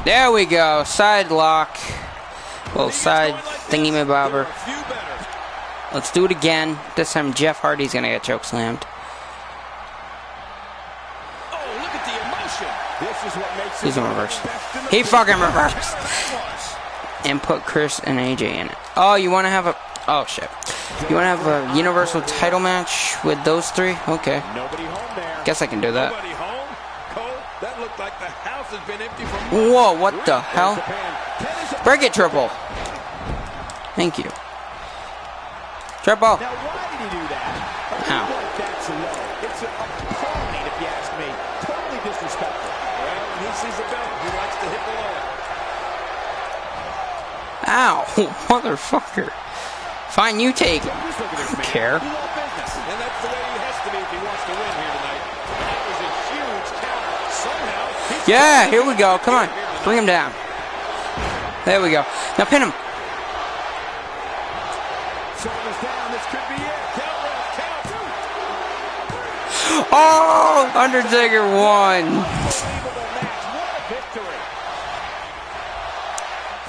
There we go. Side lock. Well, side thingy-mabobber. Let's do it again. This time Jeff Hardy's going to get chokeslammed. Oh, look at the emotion. This is what makes He's in reverse. He fucking reversed. And put Chris and AJ in it. Oh, you want to have a... Oh, shit. You want to have a Universal title match with those three? Okay. Nobody home there. Guess I can do that. Nobody home. Cole, that looked like the house has been empty for months. Whoa, what the hell? Break it, Triple. Thank you. Triple. Now, why did he do that? Ow. That's low. It's appalling, if you ask me. Totally disrespectful. Well, when he sees the belt, he likes to hit below it. Ow, motherfucker. Fine, you take it. I don't care. He's all business, and that's the way he has to be if he wants to win here tonight. That was a huge counter. Somehow, Yeah, here we go. Come on. Bring him down. There we go. Now pin him. shoulders down. This could be it. Count. Oh, Undertaker won. Unbelievable match. What a victory.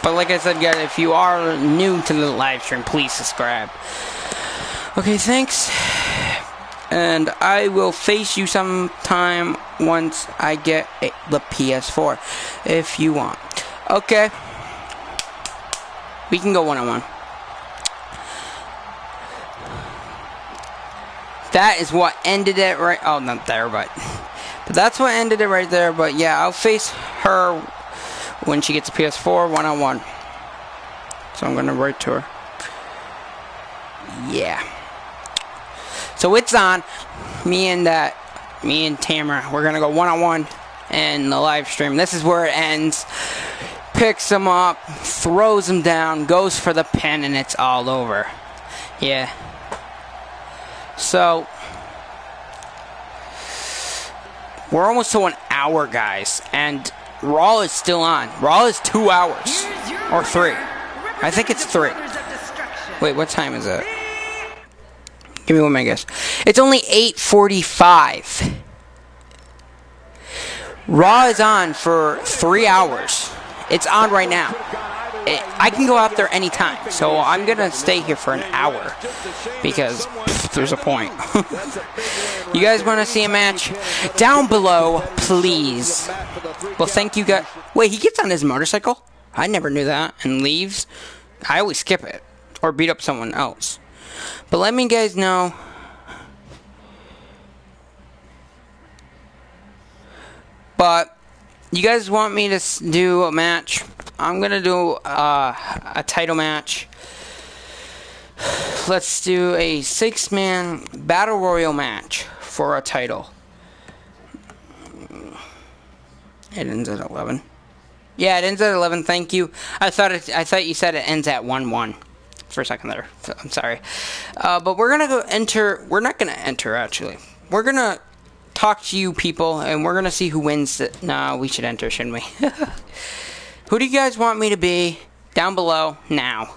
But like I said, guys, if you are new to the live stream, please subscribe. Okay, thanks. And I will face you sometime once I get the PS4, if you want. Okay. We can go one-on-one. That is what ended it right... Oh, not there, but that's what ended it right there. But yeah, I'll face her when she gets a PS4 one-on-one. So I'm going to write to her. Yeah. So it's on. Me and Tamara, we're going to go one-on-one in the live stream. This is where it ends. Picks him up, throws him down, goes for the pin, and it's all over. Yeah. So, we're almost to an hour, guys, and Raw is still on. Raw is 2 hours. Or 3. I think it's 3. Wait, what time is it? Give me one minute, guess. It's only 8:45. Raw is on for 3 hours. It's on right now. I can go out there anytime, so I'm going to stay here for an hour because there's a point. You guys want to see a match? Down below, please. Well, thank you guys. Wait, he gets on his motorcycle? I never knew that. And leaves? I always skip it or beat up someone else. But let me guys know. But you guys want me to do a match? I'm going to do a title match. Let's do a 6-man battle royal match for a title. It ends at 11. Yeah, it ends at 11. Thank you. I thought you said it ends at 1-1 for a second there. I'm sorry. But we're gonna go enter. We're not gonna enter actually. We're gonna talk to you people, and we're gonna see who wins. No, we should enter, shouldn't we? Who do you guys want me to be? Down below now.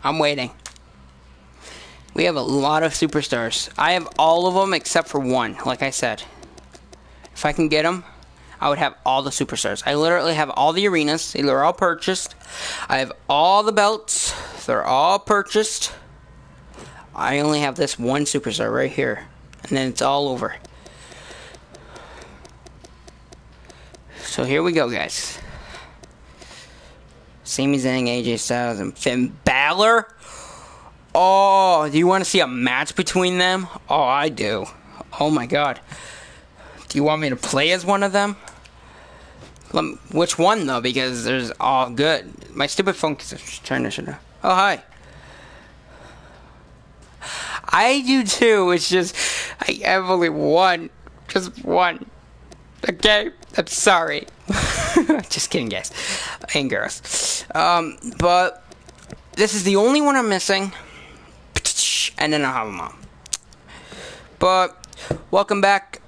I'm waiting. We have a lot of superstars. I have all of them except for one, like I said. If I can get them, I would have all the superstars. I literally have all the arenas. They're all purchased. I have all the belts. They're all purchased. I only have this one superstar right here. And then it's all over. So here we go, guys. Sami Zayn, AJ Styles, and Finn Balor. Oh, do you want to see a match between them? Oh, I do. Oh my god. Do you want me to play as one of them? Which one though? Because there's all good. My stupid phone keeps turning this. Oh, hi. I do too. It's just I have only one. Just one. Okay? I'm sorry. Just kidding, guys and girls. But this is the only one I'm missing, and then I'll have them all. But welcome back.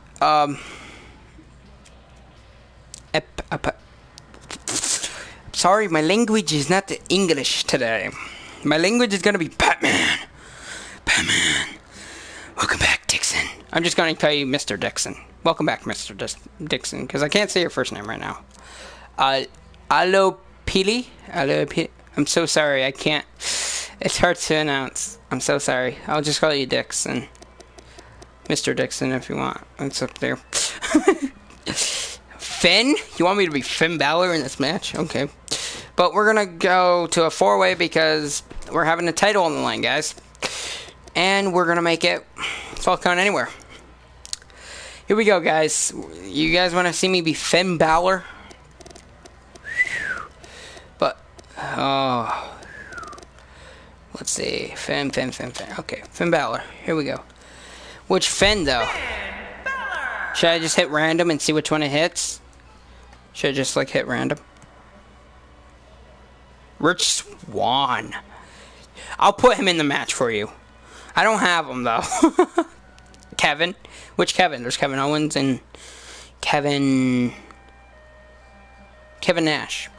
Sorry, my language is not English today. My language is gonna be Batman. Batman. Welcome back, Dixon. I'm just gonna call you Mr. Dixon. Welcome back, Mr. Dixon, because I can't say your first name right now. Alo Pili? I'm so sorry, I can't. It's hard to announce. I'm so sorry. I'll just call you Dixon. Mr. Dixon, if you want. It's up there. Finn? You want me to be Finn Balor in this match? Okay. But we're gonna go to a 4-way because we're having a title on the line, guys. And we're gonna make it Fall Count Anywhere. Here we go, guys. You guys want to see me be Finn Balor? But, oh. Let's see. Finn. Okay, Finn Balor. Here we go. Which Finn, though? Should I just hit random and see which one it hits? Should I just, like, hit random? Rich Swann. I'll put him in the match for you. I don't have him, though. Kevin. Which Kevin? There's Kevin Owens and Kevin Nash.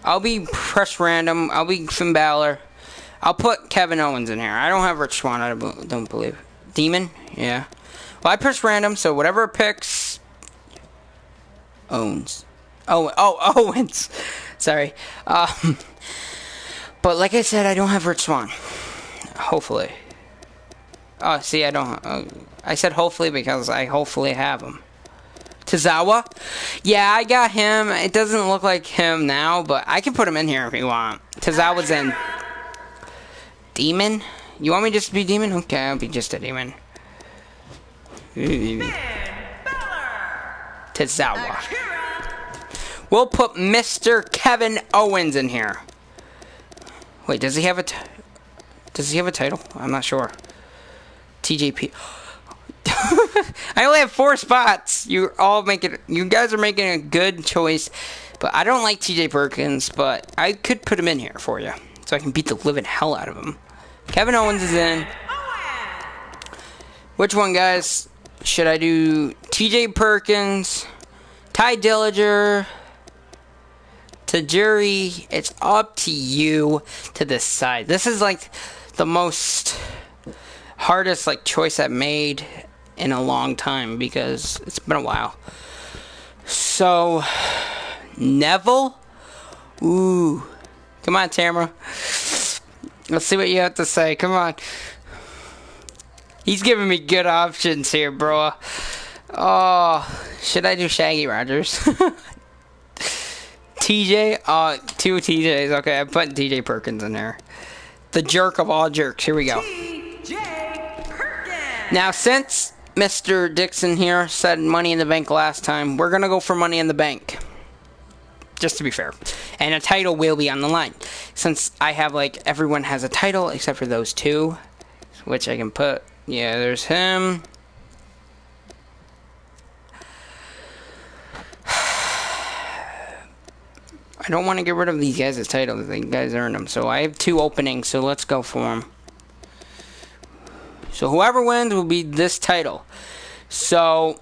I'll be press random. I'll be Finn Balor. I'll put Kevin Owens in here. I don't have Rich Swann. I don't believe. Demon? Yeah. Well, I press random, so whatever it picks. Owens. Owens. Sorry. But like I said, I don't have Rich Swann. Hopefully. Oh, see, I don't. I said hopefully because I hopefully have him. Tozawa? Yeah, I got him. It doesn't look like him now, but I can put him in here if you want. Tozawa's in. Demon? You want me just to be Demon? Okay, I'll be just a Demon. Tozawa. We'll put Mr. Kevin Owens in here. Wait, does he have a title? I'm not sure. TJP. I only have 4 spots. You guys are making a good choice, but I don't like TJ Perkins, but I could put him in here for you, so I can beat the living hell out of him. Kevin Owens is in. Which one, guys? Should I do TJ Perkins, Ty Dillinger, Tajiri? It's up to you to decide. This is like the most hardest choice I've made in a long time because it's been a while. So Neville? Ooh. Come on, Tamara. Let's see what you have to say. Come on. He's giving me good options here, bro. Oh, should I do Shaggy Rogers? TJ? Oh, 2 TJs. Okay, I'm putting TJ Perkins in there. The jerk of all jerks. Here we go. TJ Perkins. Now, since Mr. Dixon here said Money in the Bank last time, we're going to go for Money in the Bank. Just to be fair. And a title will be on the line. Since I have, everyone has a title except for those 2, which I can put. Yeah, there's him. I don't want to get rid of these guys' titles. These guys earned them. So I have 2 openings, so let's go for them. So whoever wins will be this title. So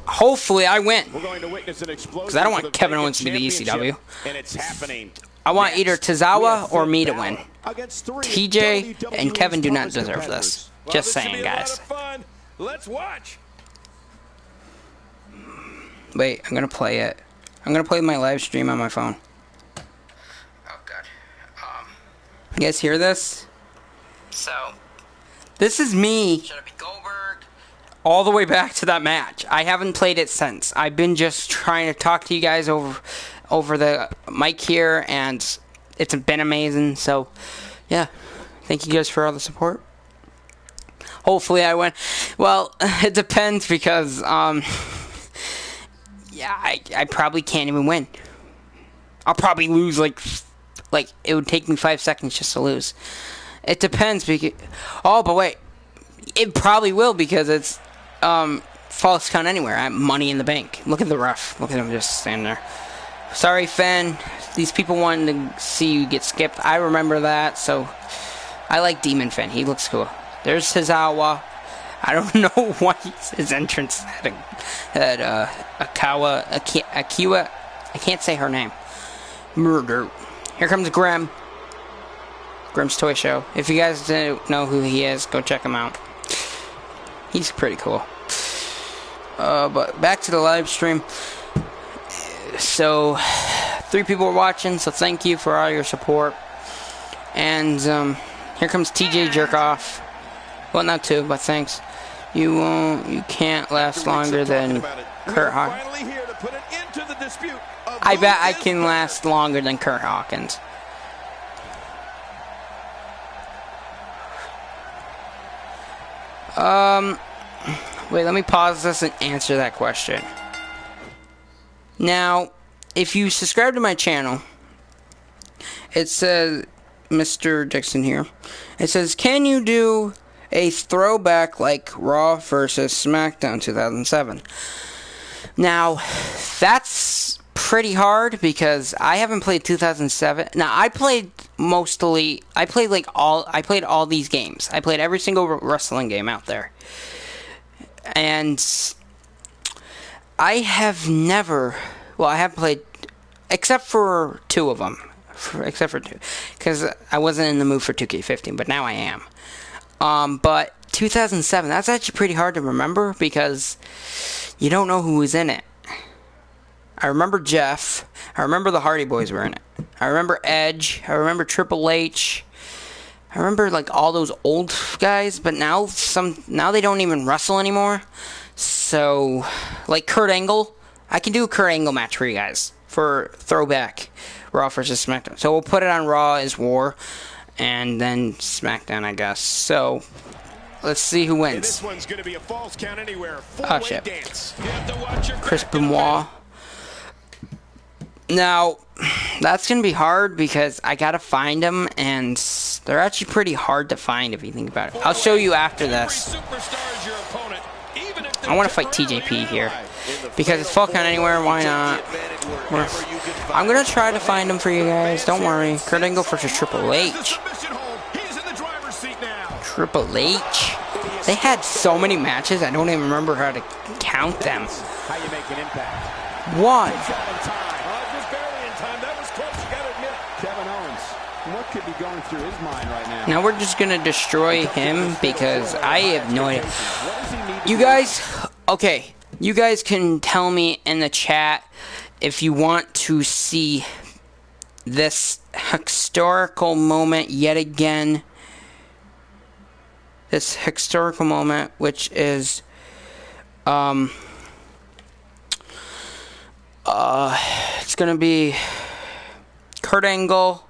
hopefully I win. We're going to witness an explosion. Because I don't want Kevin Owens to be the ECW. And it's happening. I want either Tozawa or me to win. TJ and Kevin do not deserve this. Just saying, guys. Let's watch. Wait, I'm going to play it. I'm going to play my live stream on my phone. Oh, God. You guys hear this? So, this is me. Should I be Goldberg? All the way back to that match. I haven't played it since. I've been just trying to talk to you guys over the mic here, and it's been amazing. So, yeah. Thank you guys for all the support. Hopefully I win. Well, it depends because, yeah, I probably can't even win. I'll probably lose, like it would take me 5 seconds just to lose. It depends because, oh, but wait. It probably will because it's, False Count Anywhere. I'm Money in the Bank. Look at the ref. Look at him just standing there. Sorry, Finn. These people wanted to see you get skipped. I remember that, so I like Demon Finn. He looks cool. There's Hizawa. I don't know why his entrance had Akiwa. I can't say her name. Murder. Here comes Grim. Grim's Toy Show. If you guys don't know who he is, go check him out. He's pretty cool. But back to the live stream. So, 3 people are watching, so thank you for all your support. And here comes TJ Jerkoff. Well, not 2, but thanks. You can't last longer than Kurt Hawkins. I bet I can last longer than Kurt Hawkins. Wait, let me pause this and answer that question. Now, if you subscribe to my channel, it says, Mr. Dixon here, it says, can you do a throwback like Raw versus SmackDown 2007? Now, that's pretty hard because I haven't played 2007. Now, I played all these games. I played every single wrestling game out there. And I have never, well, I have played, except for 2 of them. Except for 2. Because I wasn't in the mood for 2K15, but now I am. But 2007, that's actually pretty hard to remember because you don't know who was in it. I remember Jeff. I remember the Hardy Boys were in it. I remember Edge. I remember Triple H. I remember like all those old guys, but now they don't even wrestle anymore. So, like Kurt Angle, I can do a Kurt Angle match for you guys for throwback Raw versus SmackDown. So we'll put it on Raw as War, and then SmackDown, I guess. So let's see who wins. This one's going to be a false count anywhere. Oh shit! Chris Benoit. Now, that's going to be hard because I got to find them, and they're actually pretty hard to find if you think about it. I'll show you after this. I want to fight TJP here because it's Fall Count Anywhere, why not? I'm going to try to find them for you guys, don't worry. Kurt Angle versus Triple H. Triple H. They had so many matches, I don't even remember how to count them. 1. What could be going through his mind right now? Now we're just gonna destroy him because I have no idea. You guys, okay, you guys can tell me in the chat if you want to see this historical moment yet again. This historical moment, which is, it's gonna be Kurt Angle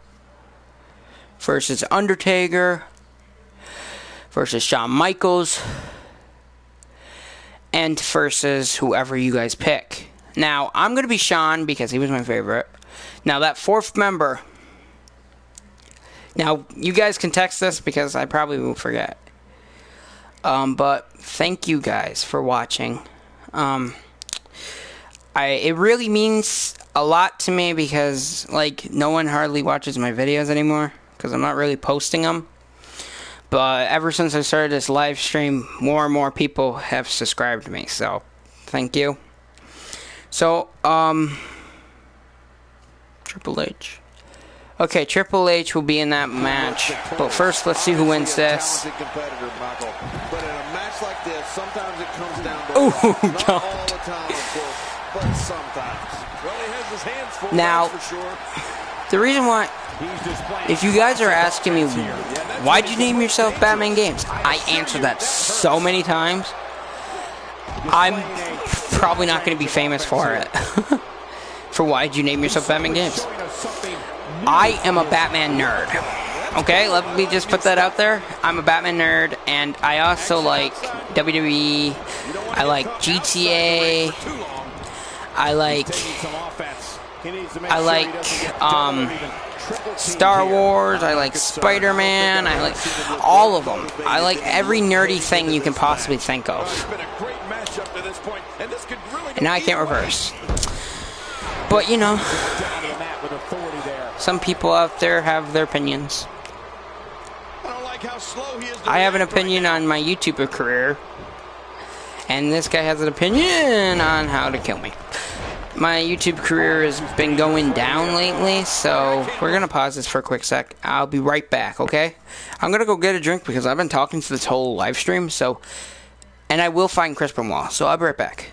versus Undertaker versus Shawn Michaels and versus whoever you guys pick. Now, I'm going to be Shawn because he was my favorite. Now, that 4th member, now, you guys can text this because I probably will forget. But thank you guys for watching. It really means a lot to me because, like, no one hardly watches my videos anymore because I'm not really posting them. But ever since I started this live stream, more and more people have subscribed to me, so thank you. So, Triple H. Okay, Triple H will be in that match. But first, let's see who wins this. Oh, God. Now, the reason why, if you guys are asking me, why'd you name yourself Batman Games? I answered that so many times. I'm probably not going to be famous for it. For why'd you name yourself Batman Games? I am a Batman nerd. Okay, let me just put that out there. I'm a Batman nerd, and I also like WWE. I like GTA. I like I like Star Wars, I like Spider-Man, I like all of them. I like every nerdy thing you can possibly think of. And now I can't reverse. But, you know, some people out there have their opinions. I have an opinion on my YouTuber career, and this guy has an opinion on how to kill me. My YouTube career has been going down lately, so we're going to pause this for a quick sec. I'll be right back, okay? I'm going to go get a drink because I've been talking to this whole live stream, so... And I will find Chris Benoit, so I'll be right back.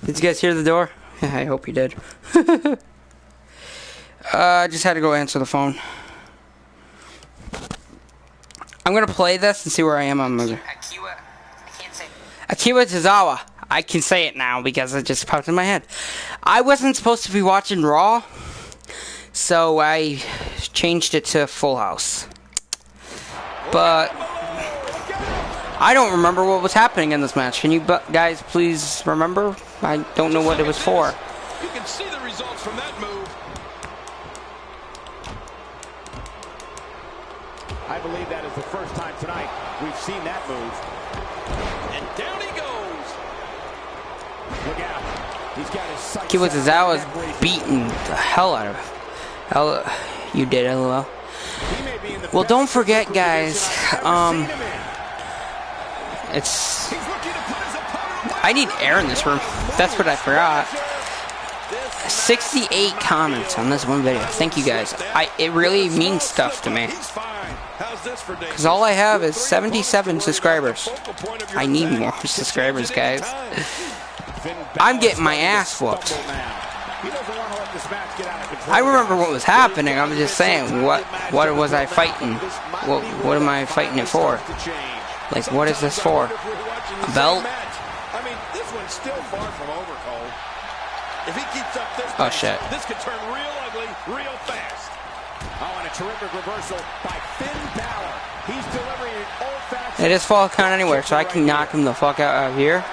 Did you guys hear the door? I hope you did. I just had to go answer the phone. I'm gonna play this and see where I am on the... Akiwa Tozawa. I can say it now because it just popped in my head. I wasn't supposed to be watching Raw, so I changed it to Full House. But I don't remember what was happening in this match. Can you guys please remember? I don't know what it was for. You can see the results from that move. I believe that is the first time tonight we've seen that move. And down he goes. Look out. He's got his sights. Akiwa Tozawa's beating the hell out of him. You did, LOL. Well, don't forget, guys. It's... I need air in this room. That's what I forgot. 68 comments on this one video. Thank you guys. It really means stuff to me. Because all I have is 77 subscribers. I need more subscribers, guys. I'm getting my ass whooped. I remember what was happening. I'm just saying, what was I fighting? What am I fighting it for? Like, what is this for? A belt? I mean, this one's still far from over, Cole. If he keeps up this pace, shit. This could turn real ugly real fast. Oh, and a terrific reversal by Finn Balor. He's delivering an old-fashioned... It is fall count anywhere, so I can knock him the fuck out of here.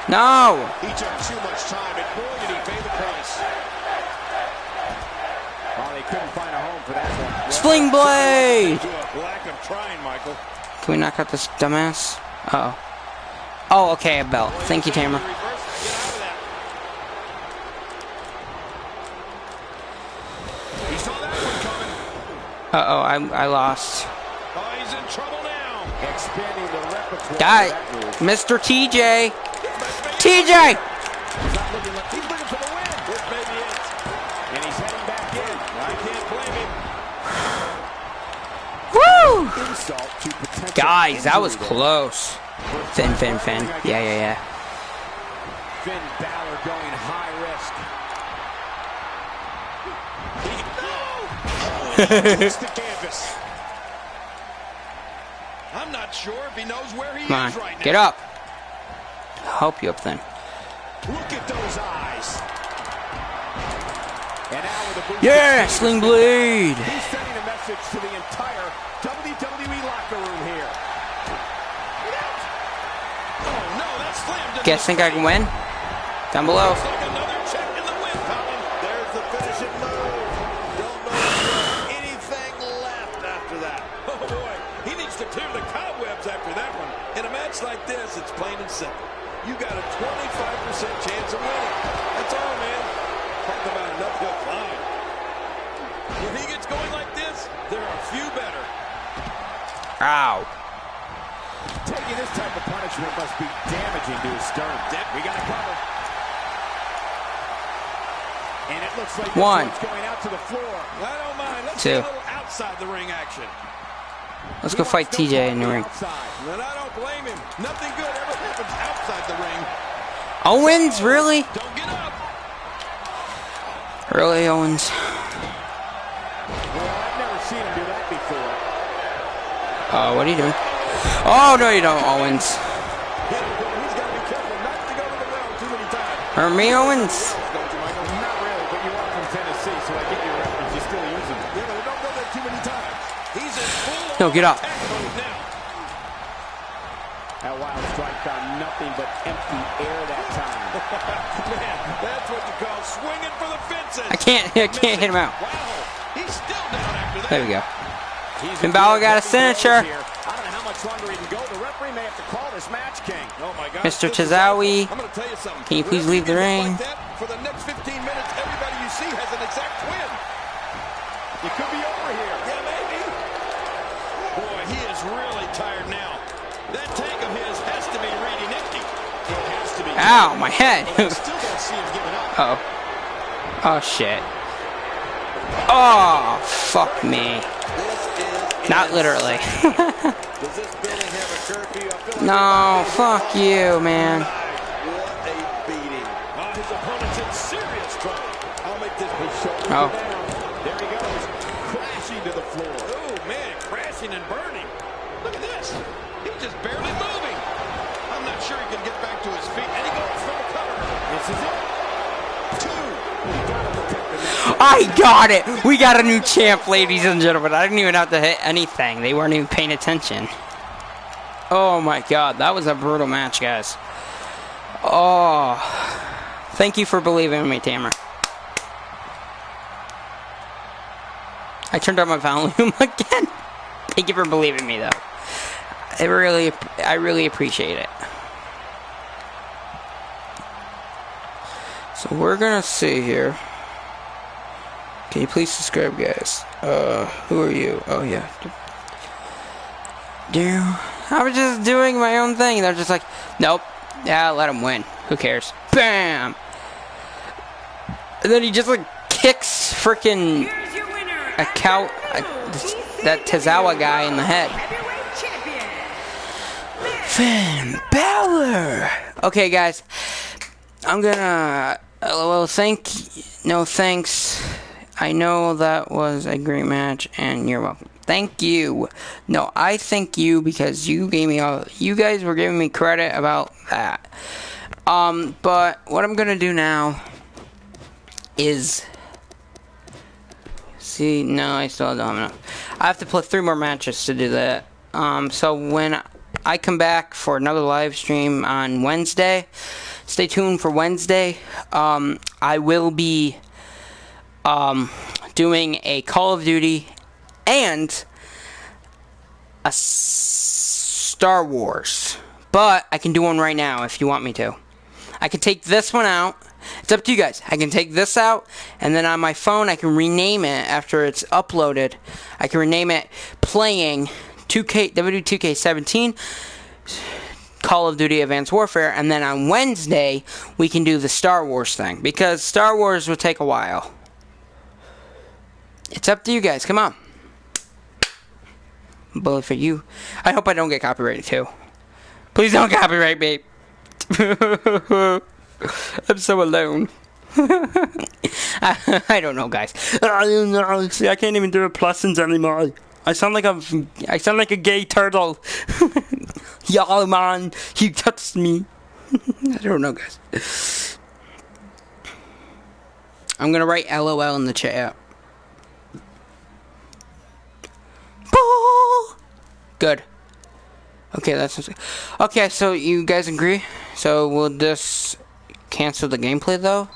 No! He took too much time, and boy, did he pay the price. Oh, they couldn't find a home for that one. Sling blade! Lack of trying, Michael. Can we knock out this dumbass? Uh-oh. Oh, okay, a belt. Thank you, Tamara. Get out of that. He saw that one coming. Uh-oh, I lost. Oh, he's in trouble now. Expanding the repertoire. Guy, of that move. Mr. TJ. TJ! He's looking for the win. This may be it. And he's heading back in. I can't blame him. Woo! Insult to potential Guys, that was injury there. close. Finn. Yeah. Finn Balor going high risk. He hits the canvas. I'm not sure if he knows where he Come on, is right now. get up. I'll help you up then. Look at those eyes. And now with a boost. Yeah, Sling Blade. He's sending a message to the entire WWE locker room here. Oh no, that slammed him. Guys, think I can win? Down below. Looks like another check in the wind, Colin. There's the finishing move. Don't know if there's anything left after that. Oh boy, he needs to clear the cobwebs after that one. In a match like this, it's plain and simple. You got a 25% chance of winning. That's all, man. Talk about an uphill climb. When he gets going like this, there are few better. Ow. Taking this type of punishment must be damaging to his sternum. We got to cover. And it looks like this One. one's going out to the floor. I don't mind. Let's Two. get a little outside the ring action. Let's go fight TJ in the ring. And I don't blame him. Nothing good ever happens outside the ring. Owens, really? Don't get up. Really, Owens? Well, I've never seen him do that before. What are you doing? Oh, no, you don't, Owens. He's got to be careful not to go to the well too many times. Or me, Owens? Don't you, Michael? Not really, but you are from Tennessee, so I get your reference. You still use them. Yeah, but don't go there too many times. He's in full No, get up. attack mode now. That wild strike found nothing but empty air that time. Man, that's what you call swinging for the fences. I can't hit him out. Wow, he's still down after that. There we go. He's Finn Balor got a signature. I don't know how much longer he can go. The referee may have to call this match, King. Oh my God. Mr. This is Tazawi, awful. I'm going to tell you something. can you please Whenever leave the get ring? Like that, for the next 15 minutes, everybody you see has an exact twin. It could be over here. Yeah, maybe. Boy, he is really tired now. That tank of his has to be reading empty. It has to be. Ow, my head. But I still don't see him giving up. Uh-oh. Oh, shit. Oh, fuck me. Not literally. Does this building have a curfew? I feel like No, fuck you, man. what a beating. His opponent's in serious trouble. I'll make this big show. Oh. There he goes, crashing to the floor. Oh, man, crashing and burning. Look at this. He's just barely moving. I'm not sure he can get back to his feet. And he goes for the cover. This is it. Two. You gotta protect the net. I got it. We got a new champ, ladies and gentlemen. I didn't even have to hit anything. They weren't even paying attention. Oh my God, that was a brutal match, guys. Oh, thank you for believing in me, Tamara. I turned up my volume again. Thank you for believing in me, though. I really appreciate it. So we're gonna see here. Can you please subscribe, guys? Who are you? Oh yeah. I was just doing my own thing. They're just like, nope. Yeah, let him win. Who cares? Bam. And then he just like kicks freaking Here's your winner, a cow, that Tazawa guy in the head. heavyweight champion. Finn Balor. Okay, guys. I'm gonna. Well, no thanks. I know that was a great match, and you're welcome. Thank you. No, I thank you because you gave me all. You guys were giving me credit about that. But what I'm gonna do now is. See, no, I still don't have enough. I have to play 3 more matches to do that. So when I come back for another live stream on Wednesday, stay tuned for Wednesday. I will be doing a Call of Duty and a Star Wars. But I can do one right now if you want me to. I can take this one out. It's up to you guys. I can take this out, and then on my phone I can rename it after it's uploaded. I can rename it playing wwe2k17 Call of Duty Advanced Warfare, and then on Wednesday we can do the Star Wars thing, because Star Wars will take a while. It's up to you guys. Come on. Bullet for you. I hope I don't get copyrighted too. Please don't copyright me. I'm so alone. I don't know, guys. I don't know. See, I can't even do lessons anymore. I sound like a gay turtle. Y'all, man, you touched me. I don't know, guys. I'm gonna write LOL in the chat. Good. Okay, that's okay. So you guys agree? So will this cancel the gameplay though?